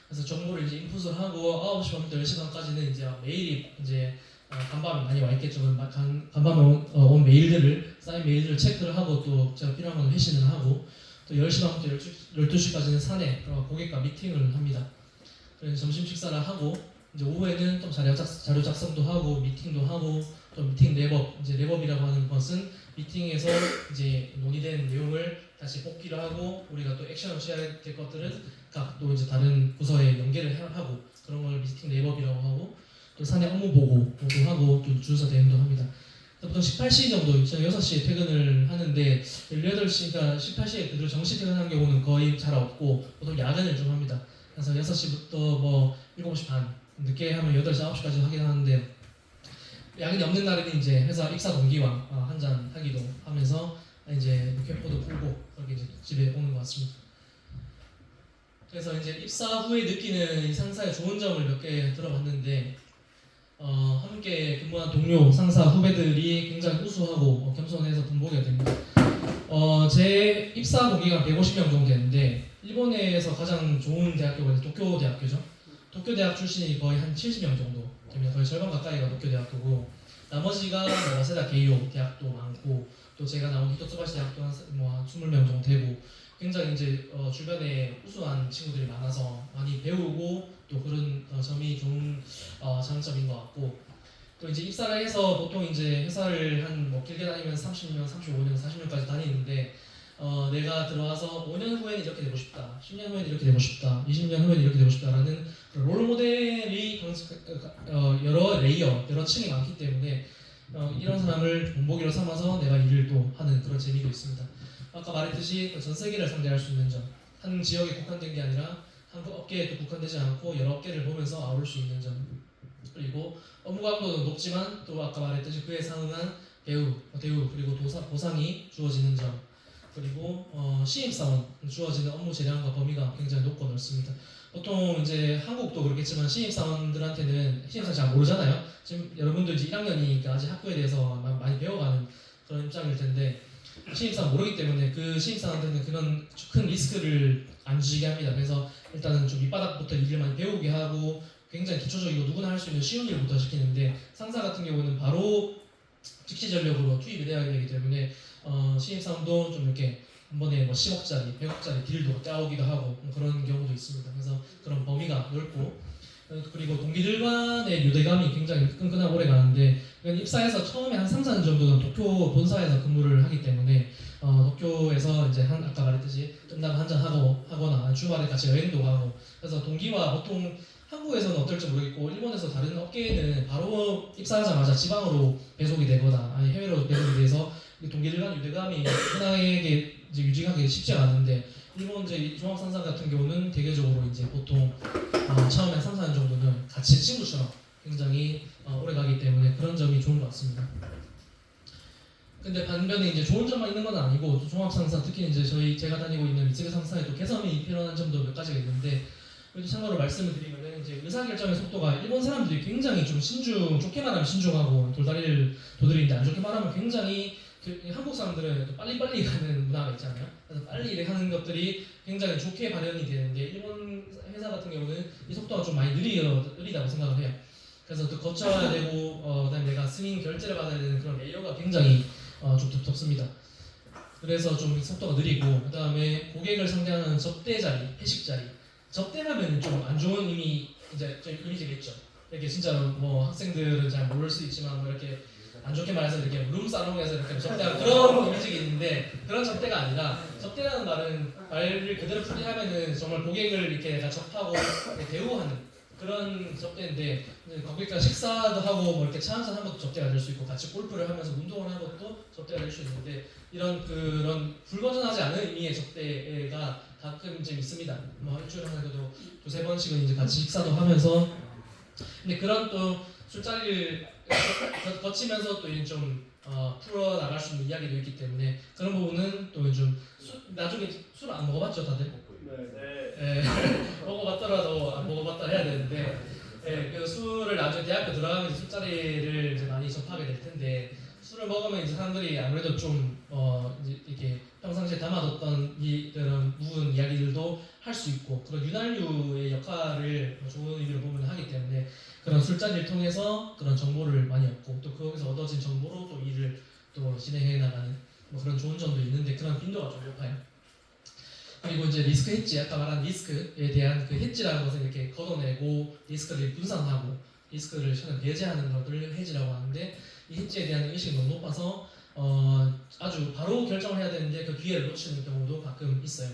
그래서 정보를 이제 인풋을 하고 9시 반부터 10시 반까지는 이제 메일이 이제 간밤에 많이 와 있겠죠. 간밤에 온 메일들을 쌓인 메일들을 체크를 하고 또 제가 필요한 건 회신을 하고 또 10시 반부터 12시까지는 사내 고객과 미팅을 합니다. 그래서 점심 식사를 하고 이제 오후에는 또 자료 작성도 하고 미팅도 하고 또 미팅 랩업 이제 랩업이라고 하는 것은 미팅에서 이제 논의된 내용을 다시 복기를 하고 우리가 또 액션을 취해야 될 것들은 각 또 이제 다른 부서에 연계를 하고 그런 걸 미팅 랩업이라고 하고 또 사내 업무 보고도 하고 또 주서 대행도 합니다. 보통 18시 정도, 저는 6시에 퇴근을 하는데 18시가 18시에 그대로 정시 퇴근하는 경우는 거의 잘 없고 보통 야근을 좀 합니다. 그래서 6시부터 뭐 7시 반 늦게 하면 8시, 9시까지 하긴 하는데 야근이 없는 날에는 이제 회사 입사 동기와 한잔 하기도 하면서 이제 캠프도 풀고 그렇게 이제 집에 오는 것 같습니다. 그래서 이제 입사 후에 느끼는 이 상사의 좋은 점을 몇 개 들어봤는데 함께 근무한 동료, 상사, 후배들이 굉장히 우수하고 겸손해서 분복이 됩니다. 제 입사 동기가 150명 정도 되는데 일본에서 가장 좋은 대학교가 도쿄 대학교죠. 도쿄 대학 출신이 거의 한 70명 정도 됩니다. 거의 절반 가까이가 도쿄 대학교고 나머지가 와세다 게이오 대학도 많고 또 제가 나온 히토츠바시 대학도 한 20명 정도 되고 굉장히 이제 주변에 우수한 친구들이 많아서 많이 배우고 또 그런 점이 좋은 장점인 것 같고 또 이제 입사를 해서 보통 이제 회사를 한 뭐 길게 다니면 30년, 35년, 40년까지 다니는데 내가 들어와서 5년 후에는 이렇게 되고 싶다, 10년 후에는 이렇게 되고 싶다, 20년 후에는 이렇게 되고 싶다라는 롤 모델이 여러 레이어, 여러 층이 많기 때문에 이런 사람을 본보기로 삼아서 내가 일을 또 하는 그런 재미도 있습니다. 아까 말했듯이 전 세계를 상대할 수 있는 점, 한 지역에 국한된 게 아니라 한 업계에 또 국한되지 않고 여러 업계를 보면서 아울 수 있는 점, 그리고 업무 강도는 높지만 또 아까 말했듯이 그에 상응한 대우 그리고 보상이 주어지는 점, 그리고 신입사원 주어지는 업무 재량과 범위가 굉장히 높고 넓습니다. 보통 이제 한국도 그렇겠지만 신입사원들한테는 신입사원 잘 모르잖아요. 지금 여러분도 이제 1학년이니까 아직 학부에 대해서 많이 배워가는 그런 입장일 텐데 신입사원 모르기 때문에 그 신입사원한테는 그런 큰 리스크를 안 주게 합니다. 그래서 일단은 좀 밑바닥부터 일을 많이 배우게 하고 굉장히 기초적이고 누구나 할 수 있는 쉬운 일부터 시키는데 상사 같은 경우는 바로 즉시 전력으로 투입이 돼야 되기 때문에 신입사원도 좀 이렇게 한 번에 뭐 10억짜리, 100억짜리 딜도 짜오기도 하고 그런 경우도 있습니다. 그래서 그런 범위가 넓고 그리고 동기들 간의 유대감이 굉장히 끈끈하고 오래 가는데 입사해서 처음에 한 3, 4년 정도는 도쿄 본사에서 근무를 하기 때문에 도쿄에서 이제 아까 말했듯이 끝나고 한잔 하거나 주말에 같이 여행도 가고 그래서 동기와 보통 한국에서는 어떨지 모르겠고 일본에서 다른 업계에는 바로 입사하자마자 지방으로 배속이 되거나 아니 해외로 배속이 돼서 동기들 간 유대감이 흔하게 이제 유지하기 쉽지가 않은데 일본 이제 종합상사 같은 경우는 대개적으로 이제 보통 처음에 3, 4년 정도는 같이 친구처럼 굉장히 오래 가기 때문에 그런 점이 좋은 것 같습니다. 근데 반면에 이제 좋은 점만 있는 건 아니고 종합상사 특히 이제 제가 다니고 있는 미쓰리 상사에도 개선이 필요한 점도 몇 가지가 있는데 그래도 참고로 말씀을 드리면 이제 의사결정의 속도가 일본 사람들이 굉장히 좀 좋게 말하면 신중하고 돌다리를 도드리는데 안 좋게 말하면 굉장히 한국 사람들은 또 빨리빨리 가는 문화가 있잖아요. 그래서 빨리 일하는 것들이 굉장히 좋게 발현이 되는데 일본 회사 같은 경우는 이 속도가 좀 많이 느리다고 생각을 해요. 그래서 또 거쳐야 되고 그다음에 내가 승인 결제를 받아야 되는 그런 레이어가 굉장히 좀 두텁습니다. 그래서 좀 속도가 느리고 그다음에 고객을 상대하는 접대 자리, 회식 자리 접대하면 좀 안 좋은 이미지겠죠. 이렇게 진짜로 뭐 학생들은 잘 모를 수 있지만 뭐 이렇게 안 좋게 말해서 이렇게 룸사롱에서 이렇게 접대하는 그런 이미지가 있는데 그런 접대가 아니라 접대라는 말을 그대로 풀이하면은 정말 고객을 이렇게 내가 접하고 대우하는 그런 접대인데 고객과 식사도 하고 뭐 이렇게 차 한잔 한 것도 접대가 될 수 있고 같이 골프를 하면서 운동을 하는 것도 접대가 될 수 있는데 그런 불건전하지 않은 의미의 접대가 가끔 좀 있습니다. 뭐 일주일에 하나도 두세 번씩은 이제 같이 식사도 하면서 근데 그런 또 술자리를 거치면서 또 좀 풀어 나갈 수 있는 이야기도 있기 때문에 그런 부분은 또 좀 나중에 술 안 먹어봤죠 다들? 네. 먹어봤더라도 안 먹어봤다 해야 되는데 그 술을 나중에 대학교 들어가면 술자리를 이제 많이 접하게 될 텐데 술을 먹으면 이제 사람들이 아무래도 좀 이제 이렇게 평상시에 담아뒀던 그런 묵은 이야기들도 할 수 있고 그런 윤활유의 역할을 좋은 의미로 보면 하기 때문에 그런 술자리를 통해서 그런 정보를 많이 얻고 또 거기서 얻어진 정보로 또 일을 또 진행해 나가는 뭐 그런 좋은 점도 있는데 그런 빈도가 좀 높아요. 그리고 이제 리스크 헤지 아까 말한 리스크에 대한 그 헤지라는 것을 이렇게 걷어내고 리스크를 분산하고 리스크를 배제하는 것을 헤지라고 하는데 이 헤지에 대한 의식이 너무 높아서 아주 바로 결정을 해야 되는데 그 기회를 놓치는 경우도 가끔 있어요.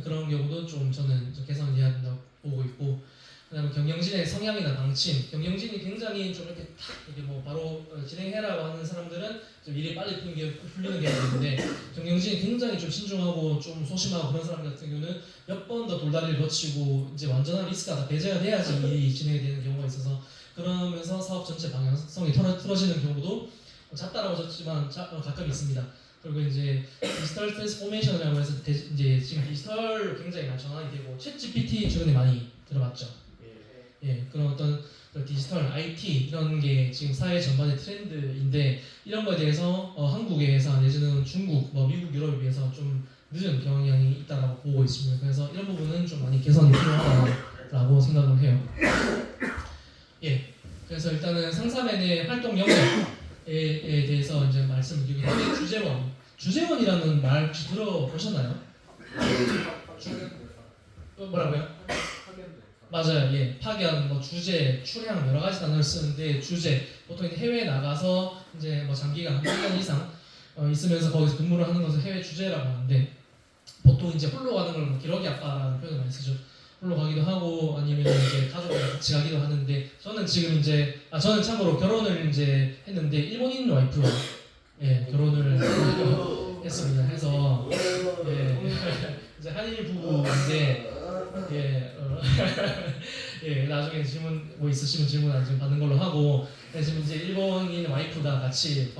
그런 경우도 좀 저는 좀 개선해야 된다고 보고 있고 그다음에 경영진의 성향이나 방침 경영진이 굉장히 좀 이렇게 탁 이렇게 뭐 바로 진행해라고 하는 사람들은 좀 일이 빨리 풀리는 경우가 있는데 경영진이 굉장히 좀 신중하고 좀 소심하고 그런 사람 같은 경우는 몇 번 더 돌다리를 거치고 이제 완전한 리스크가 다 배제가 돼야지 일이 진행이 되는 경우가 있어서 그러면서 사업 전체 방향성이 틀어지는 경우도 작다라고 하셨지만 가끔 있습니다. 그리고 이제 디지털 트랜스포메이션이라고 해서 이제 지금 디지털로 굉장히 많이 전환이 되고 챗GPT 최근에 많이 들어봤죠. 예, 그런 어떤 디지털 IT 이런 게 지금 사회 전반의 트렌드인데 이런 거에 대해서 한국의 회사 내지는 중국, 뭐 미국, 유럽에 비해서 좀 늦은 경향이 있다고 보고 있습니다. 그래서 이런 부분은 좀 많이 개선이 필요하다라고 생각을 해요. 예, 그래서 일단은 상사맨의 활동 영역에 대해서 이제 말씀을 드리고 주재원이라는 말 혹시 들어보셨나요? 뭐라고요? 맞아요. 예, 파견, 뭐 주재, 출향 여러 가지 단어를 쓰는데 주재 보통 이제 해외에 나가서 이제 뭐 장기간 한 1년 이상 있으면서 거기서 근무를 하는 것을 해외 주재라고 하는데 보통 이제 홀로 가는 걸 뭐 기러기 아빠라는 표현을 많이 쓰죠. 홀로 가기도 하고 아니면 이제 가족이랑 같이 가기도 하는데 저는 지금 이제 저는 참고로 결혼을 이제 했는데 일본인 와이프와 예 결혼을 했습니다. 해서 예 이제 한일 부부인데 예 나중에 질문 뭐 있으시면 질문 지금 받는 걸로 하고 지금 이제 일본인 와이프가 같이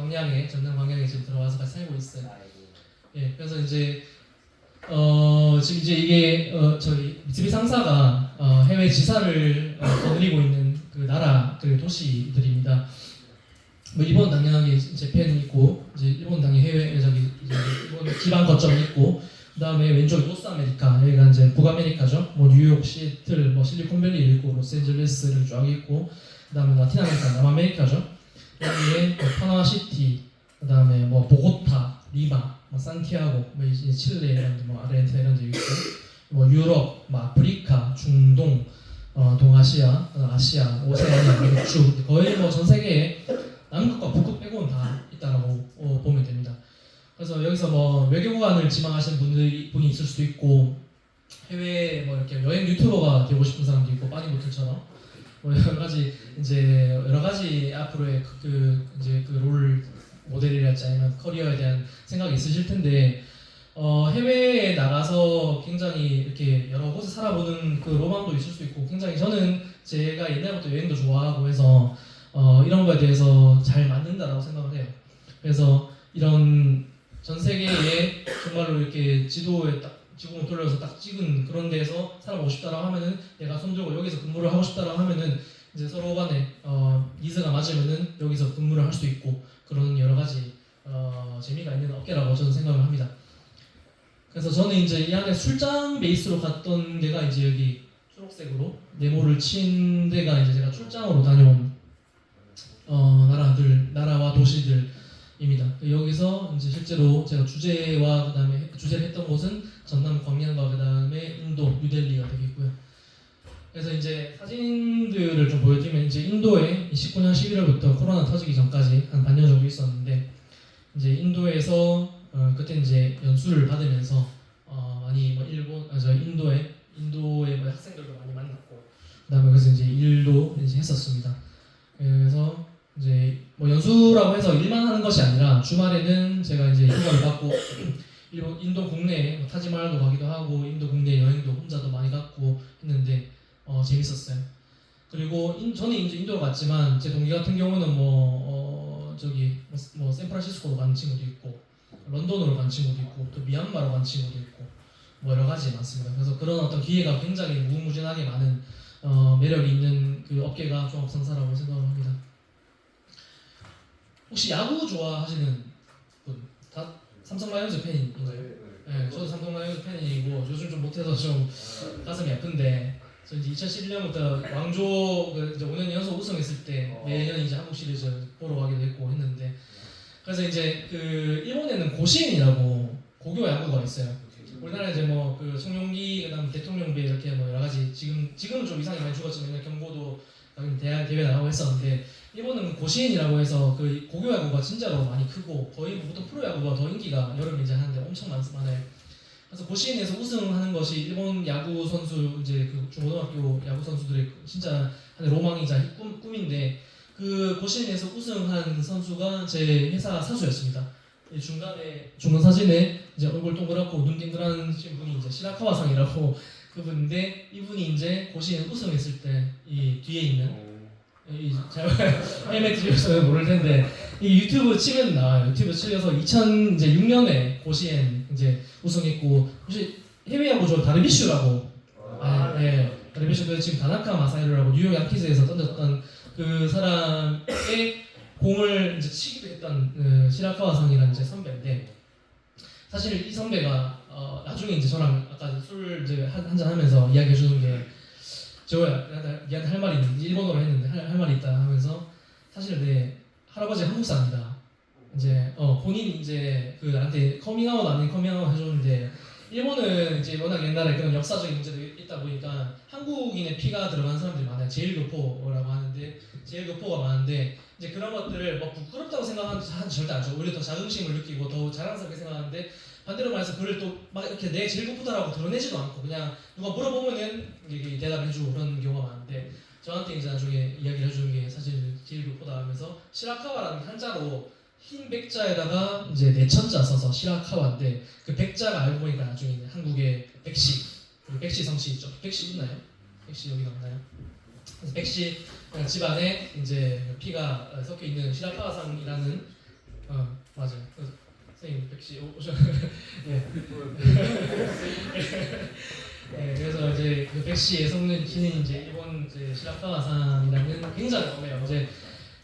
전남 광양에 지금 들어와서 같이 살고 있어요. 예, 그래서 이제 지금 이제 이게 저희 미쓰비 상사가 해외 지사를 거느리고 있는 그 나라 그 도시들입니다. 뭐 일본 당연하게 재팬이 있고 이제 일본 당연히 해외 저기 이제 일본 지방 거점이 있고 그다음에 왼쪽 노스 아메리카 여기가 이제 북아메리카죠. 뭐 뉴욕, 시애틀, 뭐 실리콘밸리 있고 로스앤젤레스를 쫙 있고 그다음에 라틴 아메리카 남아메리카죠. 여기에 뭐 파나시티 그다음에 뭐 보고타, 리마, 뭐 산티아고, 뭐 이제 칠레 이런 뭐 아르헨티나 이런 데 있고 뭐 유럽, 뭐 아프리카, 중동, 동아시아, 아시아, 오세아니아 쭉 거의 뭐 전 세계에 남극과 북극 빼고는 다 있다라고 보면 됩니다. 그래서 여기서 뭐 외교관을 지망하시는 분이 있을 수도 있고 해외 뭐 이렇게 여행 유튜버가 되고 싶은 사람도 있고 빠니보틀처럼 뭐 여러 가지 앞으로의 이제 그 롤 모델이랄지 아니면 커리어에 대한 생각이 있으실 텐데 해외에 나가서 굉장히 이렇게 여러 곳에 살아보는 그 로망도 있을 수 있고 굉장히 저는 제가 옛날부터 여행도 좋아하고 해서 이런 거에 대해서 잘 맞는다라고 생각을 해요. 그래서 이런 전 세계에 정말로 이렇게 지도에 딱 지구를 돌려서 딱 찍은 그런 데에서 살아보고 싶다라고 하면은 내가 손들고 여기서 근무를 하고 싶다라고 하면은 이제 서로 간에 니즈가 맞으면은 여기서 근무를 할 수 있고 그런 여러 가지 재미가 있는 업계라고 저는 생각을 합니다. 그래서 저는 이제 이 안에 출장 베이스로 갔던 데가 이제 여기 초록색으로 네모를 친 데가 이제 제가 출장으로 다녀온 나라와 도시들입니다. 여기서 이제 실제로 제가 주재와 그다음에 주재를 했던 곳은 전남 광양과 그다음에 인도 뉴델리가 되겠고요. 그래서 이제 사진들을 좀 보여드리면 이제 인도에 19년 11월부터 코로나 터지기 전까지 한 반년 정도 있었는데 이제 인도에서 그때 이제 연수를 받으면서 많이 뭐 인도의 뭐 학생들도 많이 만났고 그다음에 그래서 이제 일도 이제 했었습니다. 그래서 이제 뭐 연수라고 해서 일만 하는 것이 아니라 주말에는 제가 이제 휴가를 받고 인도 국내에 타지마할도 가기도 하고 인도 국내 여행도 혼자도 많이 갔고 했는데 재밌었어요. 그리고 저는 이제 인도로 갔지만 제 동기 같은 경우는 뭐 샌프란시스코로 간 친구도 있고 런던으로 간 친구도 있고 또 미얀마로 간 친구도 있고 뭐 여러 가지 많습니다. 그래서 그런 어떤 기회가 굉장히 무궁무진하게 많은 매력이 있는 그 업계가 종합상사라고 생각을 합니다. 혹시 야구 좋아하시는 분? 다 삼성 라이온즈 팬인가요? 네, 저도 삼성 라이온즈 팬이고 요즘 좀 못해서 좀 가슴이 아픈데 저 이제 2011년부터 왕조 이제 5년 연속 우승했을 때 매년 이제 한국 시리즈 보러 가기도 했고 했는데 그래서 이제 그 일본에는 고시인이라고 고교 야구가 있어요. 우리나라 이제 뭐 그 청룡기 그다음 대통령배 이렇게 뭐 여러 가지 지금은 좀 이상이 많이 죽었지만 경고도 대회 나가고 했었는데 일본은 고시인이라고 해서 그 고교 야구가 진짜로 많이 크고 거의 보통 프로 야구가 더 인기가 여름에 이제 하는데 엄청 많아요. 그래서 고시인에서 우승하는 것이 일본 야구 선수 이제 그 중고등학교 야구 선수들의 진짜 하나의 로망이자 꿈인데 그 고시인에서 우승한 선수가 제 회사 사수였습니다. 중간 사진에 이제 얼굴 동그랗고 눈 땡그란 분이 이제 시라카와상이라고 그분인데 이분이 이제 고시인 우승했을 때 이 뒤에 있는 잘 헬멧 드려서 모를 텐데 이 유튜브 치면 나와요. 유튜브 치면서 2006년에 고시엔 이제 우승했고 혹시 해외 야구 저 다르비슈라고 네, 다르비슈 지금 다나카 마사이루라고 뉴욕 양키즈에서 던졌던 그 사람의 공을 이제 치기도 했던 시라카와상이라는 이제 선배인데 사실 이 선배가 나중에 이제 저랑 아까 술 이제 한잔 하면서 이야기해 주는 게 저야 니한테 할 말이 있는데 일본어로 했는데 할 말이 있다 하면서 사실 내 할아버지 한국 사람이다. 이제 본인이 이제 그 나한테 커밍아웃 아닌 커밍아웃 해줬는데 일본은 이제 워낙 옛날에 그런 역사적인 문제도 있다 보니까 한국인의 피가 들어간 사람들이 많아요. 제일교포라고 하는데 제일교포가 많은데 이제 그런 것들을 뭐 부끄럽다고 생각하는 절대 안 줘. 오히려 더 자긍심을 느끼고 더 자랑스럽게 생각하는데 반대로 말해서 그걸 또 막 이렇게 내 제일교포다라고 드러내지도 않고 그냥 누가 물어보면은 이렇게 대답해주고 그런 경우가 많은데 저한테 이제 나중에 이야기를 해주는 게 사실 제일교포다 하면서 시라카와라는 한자로 흰 백자에다가 이제 내천자 써서 시라카와인데 그 백자가 알고 보니까 나중에 한국의 백씨 성씨 있죠. 백씨 있나요? 백씨 여기가 없나요? 그래서 백씨 집안에 이제 피가 섞여 있는 시라카와상이라는 맞아요. 선생님 백씨 오셔. 예. 네, 그래서 이제 그 백씨 예성는 씨는 이제 일본 이제 시라카와산이라는 굉장히 엄해요. 이제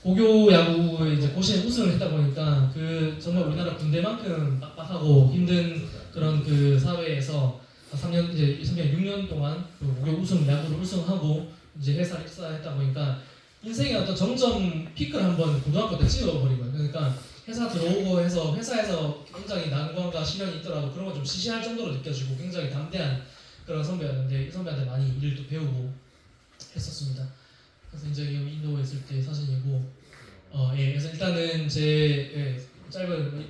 고교 야구 이제 고시에 우승을 했다 보니까 그 정말 우리나라 군대만큼 빡빡하고 힘든 그런 그 사회에서 3년 이제 6년 동안 그 고교 우승 야구를 우승하고 이제 회사 입사했다 보니까 인생의 어떤 정점 피크를 한번 고등학교 때 찍어버린 거예요. 그러니까 회사 들어오고 해서 회사에서 굉장히 난관과 시련이 있더라도 그런 걸 좀 시시할 정도로 느껴지고 굉장히 담대한 그런 선배였는데 이 선배한테 많이 일도 배우고 했었습니다. 그래서 이제 인도에 있을 때 사진이고 예, 그래서 일단은 제 짧은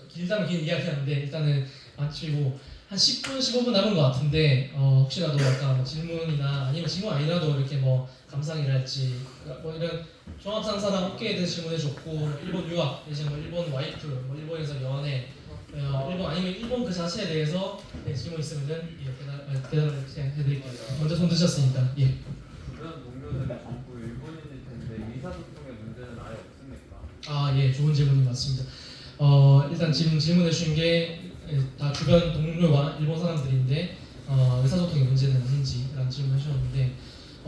길다면 긴 이야기하는데 일단은 마치고 한 10분 15분 남은 것 같은데 혹시라도 아까 질문이나 아니면 질문 아니라도 이렇게 뭐 감상이랄지 뭐 이런 종합상사랑 업계에 대해서 질문해줬고 일본 유학 이제 뭐 일본 와이프 뭐 일본에서 연애 일본 아니면 일본 그 자체에 대해서 질문 있으면은 대답을 해드릴게요. 먼저 손 드셨으니까 예. 그런 동료들이 전부 일본인일 텐데 의사소통의 문제는 아예 없습니까? 아, 예, 좋은 질문인 것 같습니다. 일단 지금 질문해 주신 게 다 주변 동료가 일본 사람들인데 의사소통의 문제는 아닌지라는 질문을 하셨는데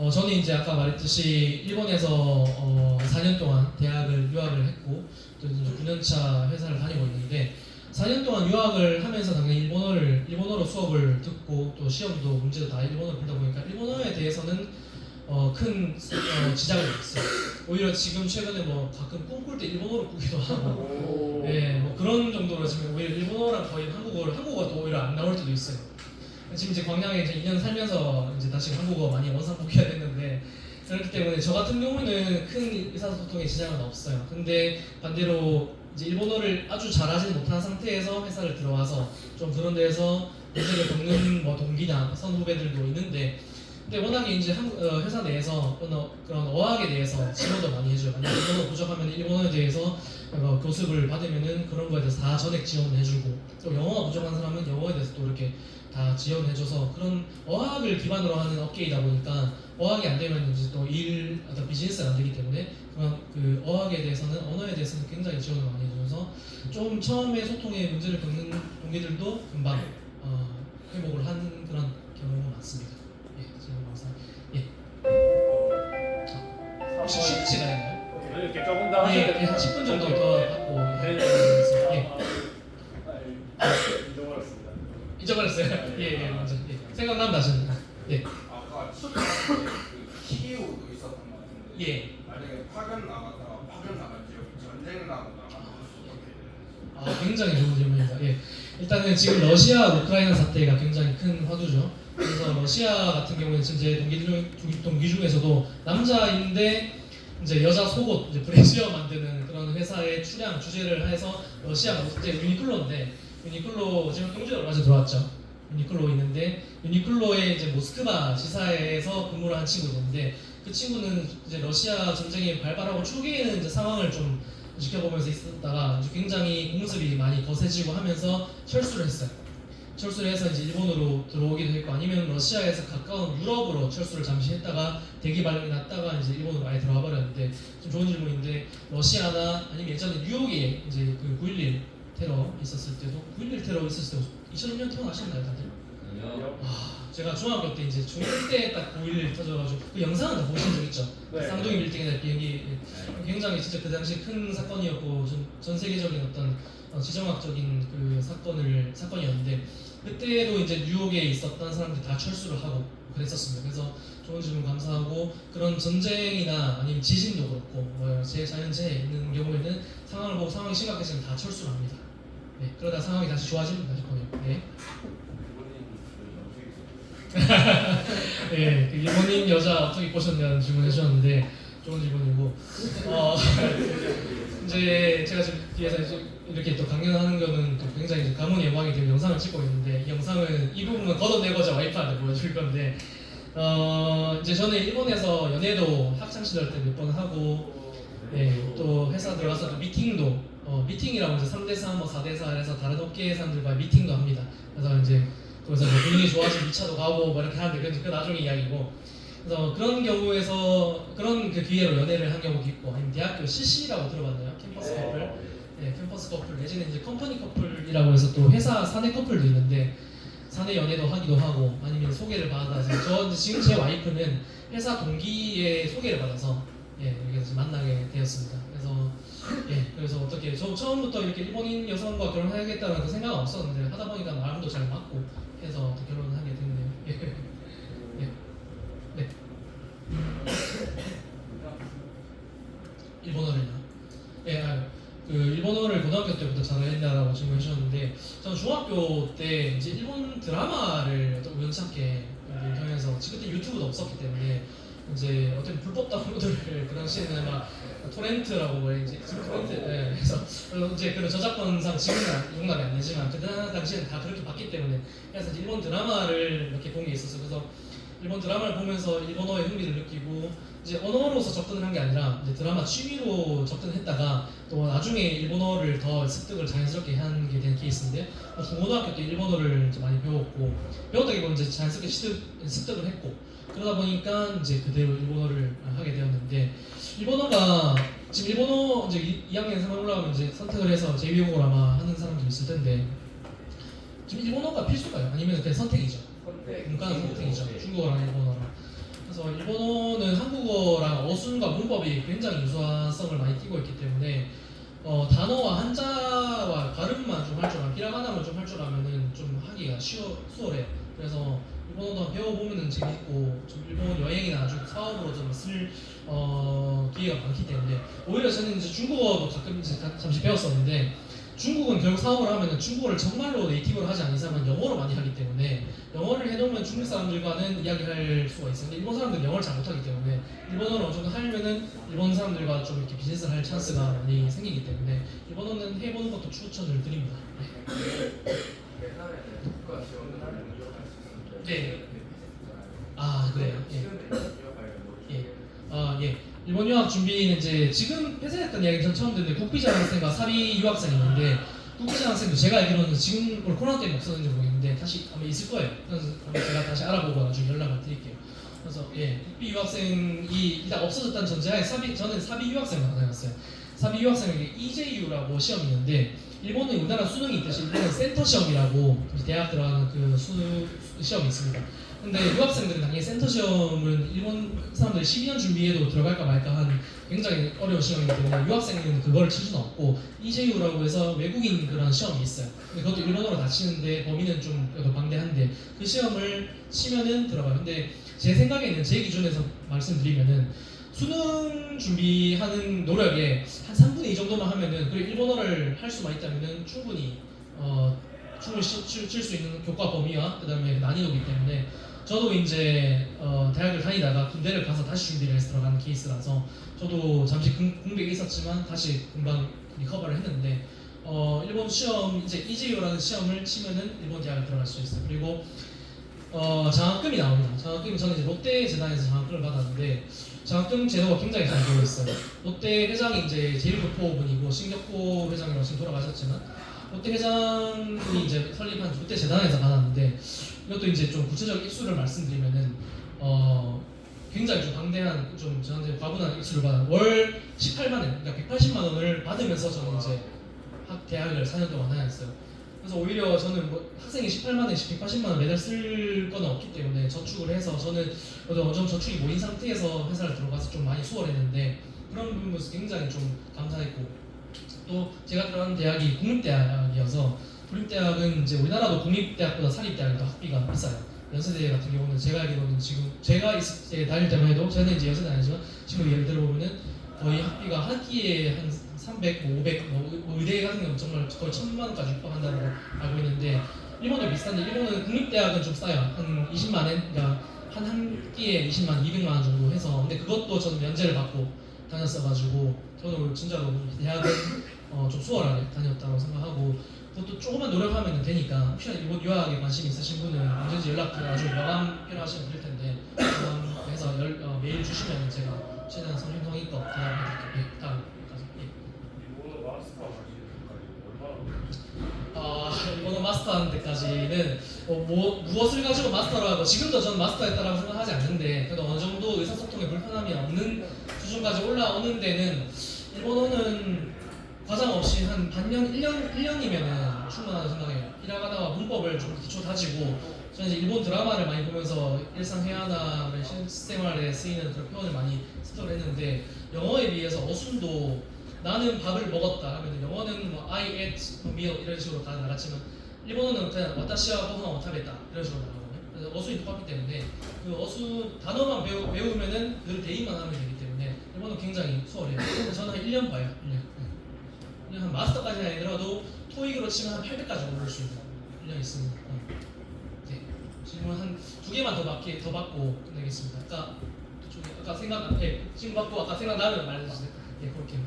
저는 이제 아까 말했듯이 일본에서 4년 동안 대학을 유학을 했고 또 이제 9년차 회사를 다니고 있는데 4년 동안 유학을 하면서 당연히 일본어로 수업을 듣고 또 시험도 문제도 다 일본어로 본다 보니까 일본어에 대해서는 큰 지장이 없어요. 오히려 지금 최근에 뭐 가끔 꿈꿀 때 일본어로 꾸기도 하고, 예, 뭐 그런 정도로 지금 오히려 일본어랑 거의 한국어가 또 오히려 안 나올 때도 있어요. 지금 이제 광양에 이제 2년 살면서 이제 다시 한국어 많이 원상복귀가 됐는데 그렇기 때문에 저 같은 경우는 큰 의사소통에 지장은 없어요. 근데 반대로 이제 일본어를 아주 잘하지 못한 상태에서 회사를 들어와서 좀 그런 데에서 문제를 겪는 뭐 동기나 선후배들도 있는데. 근데 워낙에 이제 회사 내에서 그런 어학에 대해서 지원도 많이 해줘요. 만약 일본어 부족하면 일본어에 대해서 교습을 받으면은 그런 거에 대해서 다 전액 지원을 해주고 또 영어가 부족한 사람은 영어에 대해서 또 이렇게 다 지원해줘서 그런 어학을 기반으로 하는 업계이다 보니까 어학이 안 되면 이제 또 어떤 비즈니스가 안 되기 때문에 그런 그 어학에 대해서는 언어에 대해서는 굉장히 지원을 많이 해줘서 좀 처음에 소통에 문제를 겪는 동기들도 금방 회복을 하는 그런 경우가 많습니다. 질문 감사합니다. 예. 혹시 쉬는 시간 있나요? 이렇게 조금 더 예, 하셔야 한 10분 정도 더 받고 예. 잊어버렸습니다. 잊어버렸어요? 예, 먼저 생각나면 다시 예. 아까 키우도 있었던 것 같은데 예. 만약에 파견 나간 지역 전쟁 나거나 굉장히 좋은 질문입니다. 예. 일단은 지금 러시아 우크라이나 사태가 굉장히 큰 화두죠. 그래서 러시아 같은 경우는 지금 제 동기 중에서도 남자인데 이제 여자 속옷 이제 브래시어 만드는 그런 회사의 주재를 해서 러시아가 이제 유니클로인데 유니클로 지금 경주에 얼마 전에 들어왔죠. 유니클로 있는데 유니클로의 이제 모스크바 지사에서 근무를 한 친구가 있는데 그 친구는 이제 러시아 전쟁이 발발하고 초기에는 이제 상황을 좀 지켜보면서 있었다가 이제 굉장히 공습이 많이 거세지고 하면서 철수를 했어요. 철수를 해서 이제 일본으로 들어오기도 했고 아니면 러시아에서 가까운 유럽으로 철수를 잠시 했다가 대기 발령이 났다가 이제 일본으로 많이 들어와 버렸는데 좀 좋은 질문인데 러시아나 아니면 예전에 뉴욕에 이제 그 9.11 테러 있었을 때도 9.11 테러 있었을 때도 2006년 태어나셨나요 다들? 아니요. 제가 중학교 때 이제 중1 때 딱 9.11 터져가지고 그 영상은 다 보신 적 있죠? 네. 쌍둥이 빌딩에 비행기 굉장히 진짜 그 당시 큰 사건이었고 전 세계적인 어떤 지정학적인 그 사건이었는데 그때도 이제 뉴욕에 있었던 사람들이 다 철수를 하고 그랬었습니다. 그래서 좋은 질문 감사하고 그런 전쟁이나 아니면 지진도 그렇고 뭐 자연재해 있는 경우에는 상황을 보고 상황이 심각해지면 다 철수를 합니다. 네, 그러다 상황이 다시 좋아지면 다시 보내요. 네. 네, 그 일본인 여자 어떻게 보셨냐는 질문을 해주셨는데 좋은 질문이고 이제 제가 지금 뒤에서 이렇게 또 강연하는 거는 또 굉장히 가문의 영광이 되고 영상을 찍고 있는데 이 영상은 이 부분은 걷어내고자 와이프한테 보여줄 건데 이제 저는 일본에서 연애도 학창 시절 때 몇 번 하고 또 회사 들어가서 또 미팅이라고 이제 3대4 뭐 4대4 해서 다른 업계 사람들과 미팅도 합니다. 그래서 이제 거기서 뭐 분위기 좋아지면 2차도 가고 뭐 이렇게 하는데 그 나중에 이야기고 그래서 그런 경우에서 그런 그 기회로 연애를 한 경우도 있고 아니면 대학교 CC라고 들어봤나요? 캠퍼스 커플 네, 캠퍼스 커플 내지는 이제 컴퍼니 커플이라고 해서 또 회사 사내 커플도 있는데 사내 연애도 하기도 하고 아니면 소개를 받아서 저 이제 지금 제 와이프는 회사 동기의 소개를 받아서 예 여기서 만나게 되었습니다. 그래서 어떻게 저 처음부터 이렇게 일본인 여성과 결혼해야겠다는 그 생각은 없었는데 하다 보니까 마음도 잘 맞고 해서 또 결혼을 하게 됐네요. 네. 일본어를요? 그 일본어를 고등학교 때부터 잘했냐라고 질문해 주셨는데 저는 중학교 때 이제 일본 드라마를 어떤 우연찮게 통해서 그때 유튜브도 없었기 때문에 이제 어떤 불법 다운로드를 그 당시에는 막 토렌트라고 이제 토렌트 그래서 이제 그런 저작권상 지금은 용납이 안 되지만 그 당시에는 다 그렇게 봤기 때문에 그래서 이제 일본 드라마를 이렇게 본 게 있었어요. 그래서 일본 드라마를 보면서 일본어에 흥미를 느끼고 이제 언어로서 접근을 한 게 아니라 이제 드라마 취미로 접근했다가 또 나중에 일본어를 더 습득을 자연스럽게 하는 게 된 케이스인데 중고등학교 때 일본어를 이제 많이 배웠고 배웠다기 보면 이제 자연스럽게 습득을 했고 그러다 보니까 이제 그대로 일본어를 하게 되었는데 일본어가 지금 일본어 이제 2학년 3학년 올라가면 이제 선택을 해서 제2외국어를 아마 하는 사람도 있을 텐데 지금 일본어가 필수가요? 아니면 그냥 선택이죠? 문과는 선택이죠. 중국어랑 일본어랑. 그래서 일본어는 한국어랑 어순과 문법이 굉장히 유사성을 많이 띠고 있기 때문에 단어와 한자와 발음만 좀 할 줄 알면 히라가나만 좀 할 줄 알면은 좀 하기가 수월해요. 그래서 일본어도 배워보면은 재밌고 좀 일본 여행이나 아주 사업으로 좀 쓸 기회가 많기 때문에 오히려 저는 이제 중국어도 가끔 이제 잠시 배웠었는데 중국은 결국 사업을 하면은 중국어를 정말로 네이티브로 하지 않는 이상은 영어로 많이 하기 때문에 영어를 해놓으면 중국 사람들과는 이야기할 수가 있어요. 근데 일본 사람들은 영어를 잘 못하기 때문에 일본어를 어느 정도 하려면은 일본 사람들과 좀 이렇게 비즈니스를 할 찬스가 많이 생기기 때문에 일본어는 해보는 것도 추천을 드립니다. 네. 아 그래요. 예. 일본 유학 준비는 이제 지금 회사했던 이야기 전 처음 듣는데 국비자학생과 사비 유학생이 있는데 국비자학생도 제가 알기로는 지금 코로나 때문에 없었는지 모르겠는데 다시 아마 있을 거예요. 그래서 제가 다시 알아보고 나중에 연락을 드릴게요. 그래서 국비 유학생이 일단 없어졌다는 전제하에 저는 사비 유학생을 다녔어요. 사비 유학생에게 EJU라고 시험이 있는데 일본은 우리나라 수능이 있듯이 일본은 센터 시험이라고 대학 들어가는 그 시험이 있습니다. 근데 유학생들은 당연히 센터 시험은 일본 사람들이 12년 준비해도 들어갈까 말까 한 굉장히 어려운 시험이기 때문에 유학생은 그거를 칠 수는 없고 EJU라고 해서 외국인 그런 시험이 있어요. 근데 그것도 일본어로 다 치는데 범위는 좀 그래도 방대한데 그 시험을 치면은 들어가요. 근데 제 생각에는 제 기준에서 말씀드리면은 수능 준비하는 노력에 한 3분의 2 정도만 하면은 그리고 일본어를 할 수만 있다면은 충분히 칠 수 있는 교과 범위와 그다음에 난이도이기 때문에 저도 이제 대학을 다니다가 군대를 가서 다시 준비를 해서 들어가는 케이스라서 저도 잠시 공백이 있었지만 다시 금방 리커버를 했는데 일본 시험 이제 EJU라는 시험을 치면은 일본 대학을 들어갈 수 있어요. 그리고 장학금이 나옵니다. 장학금이 저는 이제 롯데 재단에서 장학금을 받았는데 장학금 제도가 굉장히 잘 되어 있어요. 롯데 회장이 이제 제일교포 분이고 신격포 회장이라고 지금 돌아가셨지만 롯데 회장이 이제 설립한 롯데 재단에서 받았는데 이것도 이제 좀 구체적 액수를 말씀드리면은 굉장히 좀 방대한 좀 저한테 과분한 액수를 받아 월 18만 원, 그러니까 180만 원을 받으면서 저는 이제 대학을 4년 동안 다녔어요. 그래서 오히려 저는 뭐 학생이 18만 원씩 180만 원 매달 쓸 건 없기 때문에 저축을 해서 저는 어느 정도 저축이 모인 상태에서 회사를 들어가서 좀 많이 수월했는데 그런 부분에서 굉장히 좀 감사했고 또 제가 들어간 대학이 국립대학이어서 국립대학은 이제 우리나라도 공립대학보다 사립대학이 더 학비가 비싸요. 연세대 같은 경우는 제가 알기로는 지금 제가 있을 때 다닐 때만 해도 저는 이제 연세대 아니지만 지금 예를 들어보면은 거의 학비가 한 끼에 한 300, 500, 의대 같은 경우는 정말 거의 1000만 원까지 육박한다고 알고 있는데 일본도 비싼데 일본은 국립대학은 좀 싸요. 한 20만 원, 그러니까 한 끼에 20만, 200만 원 정도 해서 근데 그것도 저는 면제를 받고 다녔어가지고 저는 진짜로 대학은 좀 수월하게 다녔다고 생각하고 그것도 조금만 노력하면 되니까 혹시나 일본 유학에 관심 있으신 분은 언제든지 연락드려가지고 명함 필요하시면 될 텐데 명함해서 메일 주시면 제가 최대한 성심성의껏 대답해드릴게요. 다음까지. 일본어 마스터 하실 때까지 얼마나? 일본어 마스터하는 데까지는 무엇을 가지고 마스터를 하고 지금도 저는 마스터했다라고 생각하지 않는데 그래도 어느 정도 의사소통에 불편함이 없는 수준까지 올라오는 데는 일본어는 과장 없이 한 반년, 1년이면은 충분하다고 생각해요. 일하다가 문법을 좀 기초 다지고 저는 이제 일본 드라마를 많이 보면서 일상 회화나 실생활에 쓰이는 그런 표현을 많이 습득을 했는데 영어에 비해서 어순도 나는 밥을 먹었다 하면 영어는 뭐 I ate a meal 이런 식으로 다 나갔지만 일본어는 그냥 와타시와 고항 오타베다 이런 식으로 나가거든요. 그래서 어순이 똑같기 때문에 그 어순 단어만 외우면은 그 대입만 하면 되기 때문에 일본어는 굉장히 수월해요. 그래서 저는 한 1년 봐요. 1년. 한 마스터까지는 아니더라도 토익으로 치면 한 800까지 오를 수 있는 1년 있으면. 네. 질문 한 2개만 더 받고 끝내겠습니다. 아까 생각, 예, 질문 받고 아까 생각나면 말해주세요. 예, 그렇게.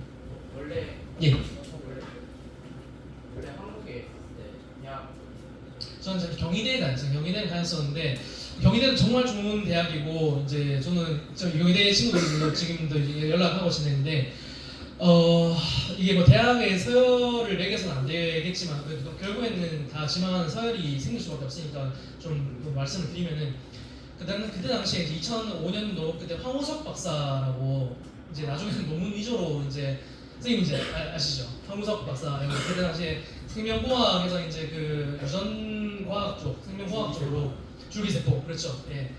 원래 예. 원래 한국에 있을 때 그냥 저는 경희대에 다녔어요. 경희대를 다녔었는데 경희대는 정말 좋은 대학이고 이제 저는 경희대 친구들도 지금도 이제 연락하고 지내는데 이게 뭐 대학에 서열을 매겨서는 안 되겠지만 그래도 결국에는 다 지망하는 서열이 생길 수밖에 없으니까 좀뭐 말씀을 드리면은 그때 당시에 이제 2005년도 그때 황우석 박사라고 이제 나중에는 논문 위주로 이제 선생님 이제 아시죠? 황우석 박사 그때 당시에 생명공학에서 이제 그 유전과학 쪽, 생명공학 쪽으로 줄기세포 그렇죠? 예.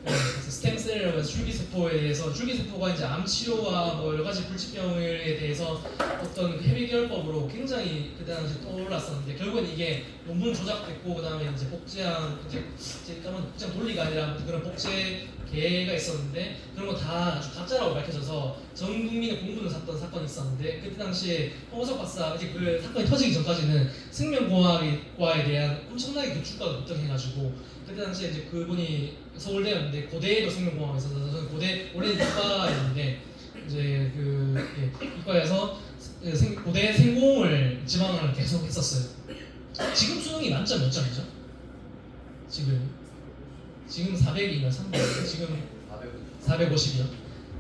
그래서 스템셀이라고 해서 줄기세포에서 줄기세포가 이제 암 치료와 뭐 여러 가지 불치병에 대해서 어떤 해외계열법으로 굉장히 그때 당시 떠올랐었는데 결국엔 이게 논문 조작됐고 그다음에 이제 복제한 이제 복제한 논리가 아니라 그런 복제 계가 있었는데 그런 거 다 가짜라고 밝혀져서 전 국민의 공분을 샀던 사건이 있었는데 그때 당시에 황우석 박사 이제 그 사건이 터지기 전까지는 생명공학과에 대한 엄청나게 기축과가 급등해가지고 그때 당시에 이제 그분이 서울대였는데 고대에도 생명공학이 있어서 저는 고대 원래는 이과였는데 이제 이과에서 고대 생공을 지망을 계속 했었어요. 지금 수능이 만점 몇 점이죠? 지금 400이면 300, 지금 450이요.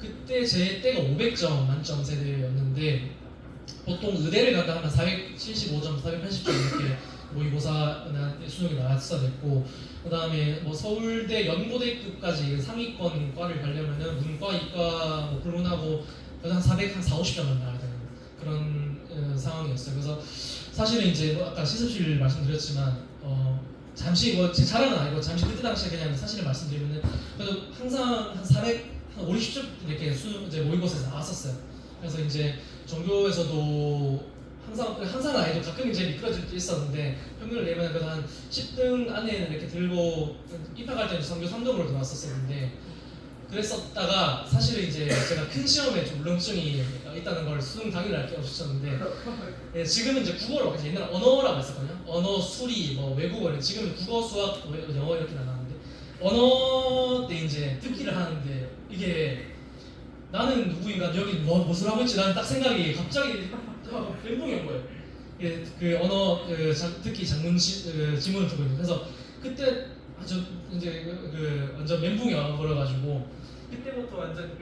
그때 제 때가 500점 만점 세대였는데 보통 의대를 간다 하면 475점, 480점 이렇게 모의고사나 수능이 나왔어야 됐고 그 다음에 뭐 서울대 연고대급까지 상위권 과를 가려면은 문과, 이과 뭐 불문하고 그래도 한 450점은 나와야 되는 그런 상황이었어요. 그래서 사실은 이제 뭐 아까 실습실 말씀드렸지만 잠시 뭐 제 자랑은 아니고 잠시 그때 당시에 그냥 사실을 말씀드리면은 그래도 항상 한 50점 이렇게 이제 모의고사에서 나왔었어요. 그래서 이제 전교에서도 항상 아니도 가끔 이제 미끄러질 때 있었는데 평균을 내면 그래도 한 10등 안에는 이렇게 들고 입학할 때는 전교 3등으로 들어왔었었는데 그랬었다가 사실은 이제 제가 큰 시험에 좀 울렁증이 있다는 걸 수능 당일 날 깨우쳤는데 예, 지금은 이제 국어로 이제 옛날에 언어라고 했었거든요. 언어, 수리, 뭐 외국어는 지금은 국어, 수학, 영어 이렇게 나가는데 언어 때 이제 듣기를 하는데 이게 나는 누구인가 여기 무엇을 하고 있지 나는 딱 생각이 갑자기 멘붕이 온 거예요. 예, 그 언어 듣기 장문 지문을 듣고 있는 그래서 그때 아주 이제 완전 멘붕이 와버려가지고 그때부터 완전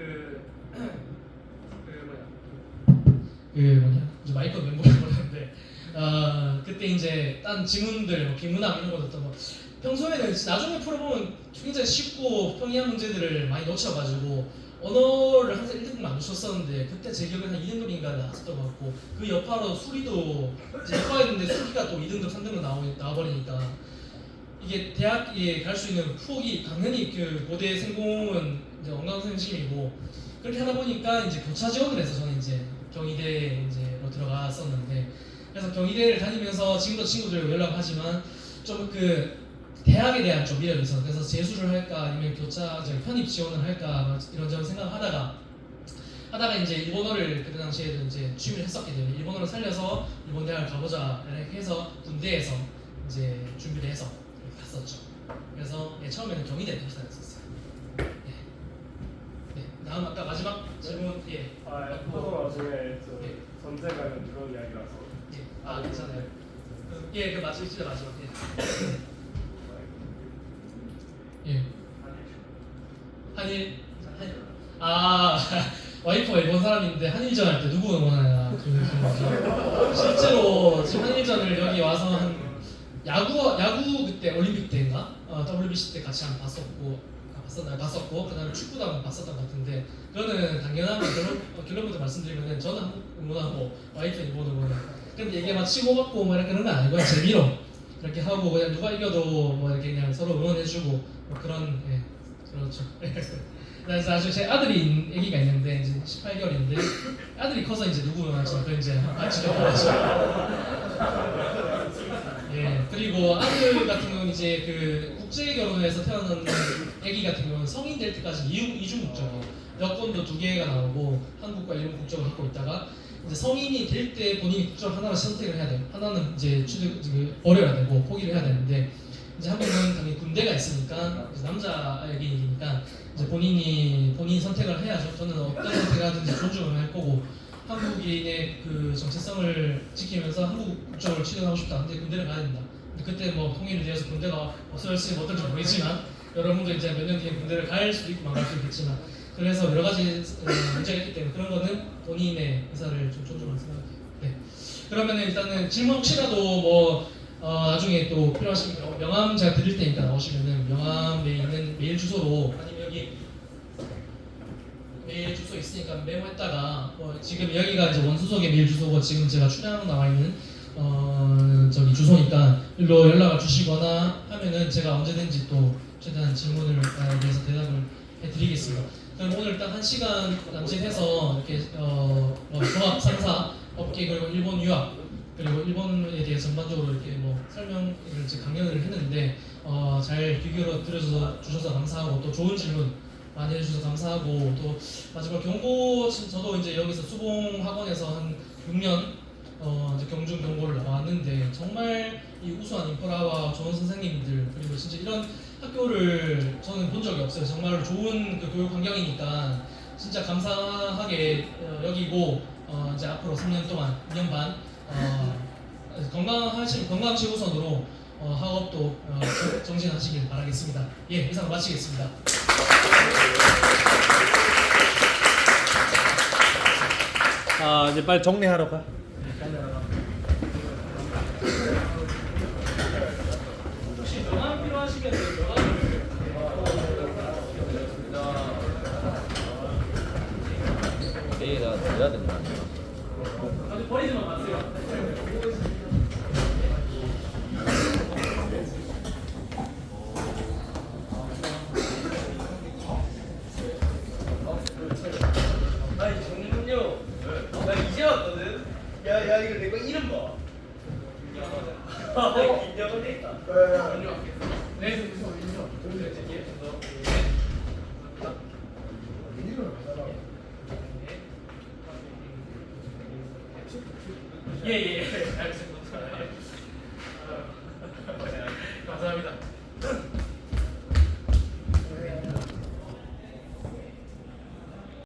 이제 마이크 멘붕이 와버렸는데 그때 이제 딴 지문들 뭐 비문학 이런 거 듣던 뭐 평소에는 나중에 풀어보면 굉장히 쉽고 평이한 문제들을 많이 놓쳐가지고 언어를 항상 1등급만 안 주셨었는데 그때 제 기억에는 한 2등급인가 나왔었던 것 같고 그 여파로 수리도 이제 여파였는데 수리가 또 2등급, 3등급 나와버리니까 이게 대학에 갈 수 있는 폭이 당연히 그 고대 생공은 이제 언강생심이고 그렇게 하다 보니까 이제 교차 지원을 해서 저는 이제 경희대에 이제로 들어갔었는데 그래서 경희대를 다니면서 지금도 친구들 연락하지만 좀 대학에 대한 좀 미련이 있어서 그래서 재수를 할까 아니면 교차 편입 지원을 할까 이런저런 생각하다가 이제 일본어를 그때 당시에도 이제 취미를 했었기 때문에 일본어를 살려서 일본 대학을 가보자 이렇게 해서 군대에서 이제 준비를 해서 갔었죠. 그래서 처음에는 경희대 다녔었어요. 네, 다음 아까 마지막 질문 포도 나중에 전제 가는 그런 이야기라서. 괜찮아요. 그 마지막 진짜 마지막. 한일 와이프가 일본 사람인데 한일전 할 때 누구 응원하냐 실제로 지금 한일전을 여기 와서 한 야구 그때 올림픽 때인가 WBC 때 같이 한번 봤었고 봤었고 그다음에 축구도 한번 봤었던 것 같은데 그거는 당연한 결론부터 말씀드리면은 저는 한국 응원하고 와이프는 일본 응원하고 근데 이게 막 치고받고 뭐 이렇게 그런 건 아니고요. 재미로 이렇게 하고 그냥 누가 이겨도 뭐 이렇게 그냥 서로 응원해주고 뭐 그런 예 그렇죠. 그래서 아주 제 아들이 아기가 있는데 이제 18개월인데 아들이 커서 이제 누구 응원할지 그 이제 같이 겪어가지고 예 그리고 아들 같은 경우는 이제 그 국제 결혼해서 태어난 아기 같은 경우는 성인 될 때까지 이중 국적이에요. 여권도 2개가 나오고 한국과 일본 국적을 갖고 있다가 이제 성인이 될 때 본인이 국적 하나를 선택을 해야 돼요. 하나는 이제 버려야 되고 포기를 해야 되는데 이제 한국은 당연히 군대가 있으니까 이제 남자에게니까 이제 본인이 선택을 해야죠. 저는 어떤 선택을 하든지 존중을 할 거고 한국인의 그 정체성을 지키면서 한국 국적을 취득하고 싶다. 근데 군대를 가야 된다. 근데 그때 뭐 통일이 되어서 군대가 없어졌으면 어떨지 모르겠지만 여러분도 이제 몇 년 뒤에 군대를 갈 수도 있고 안 갈 수도 있겠지만 그래서 여러 가지 문제가 있기 때문에 그런 거는 본인의 의사를 좀 존중할 생각해요. 네. 그러면은 일단은 질문 혹시라도 뭐 나중에 또 필요하시면 명함 제가 드릴 테니까 나오시면은 명함에 있는 메일 주소로 아니면 여기 메일 주소 있으니까 메모했다가 지금 여기가 이제 원수석의 메일 주소고 지금 제가 출연하고 나와 있는 저기 주소니까 일로 연락을 주시거나 하면은 제가 언제든지 또 최대한 질문을 위해서 대답을 해드리겠습니다. 그럼 오늘 딱 1시간 남짓해서 이렇게 종합 상사 업계 그리고 일본 유학 그리고 일본에 대해 전반적으로 이렇게 뭐 설명을 강연을 했는데 잘 귀 기울여 들어주셔서 감사하고 또 좋은 질문 많이 해주셔서 감사하고 또 마지막 경고 저도 이제 여기서 수봉 학원에서 한 6년 이제 경중 경고를 나왔는데 정말 이 우수한 인프라와 좋은 선생님들 그리고 진짜 이런 학교를 저는 본 적이 없어요. 정말 좋은 그 교육 환경이니까 진짜 감사하게 여기고 이제 앞으로 3년 동안 2년 반 건강 최우선으로 학업도 정진하시길 바라겠습니다. 예, 이상 마치겠습니다. 이제 빨리 정리하러 가. 혹시 명함 필요하시면 명함을 내일은 해야 된다. 아직 버리지만 마세요. 아니 정문요 나 이제 왔거든. 야 이거 내가 이름 봐. 긴장을 했다. 네. 예. 알겠습니다.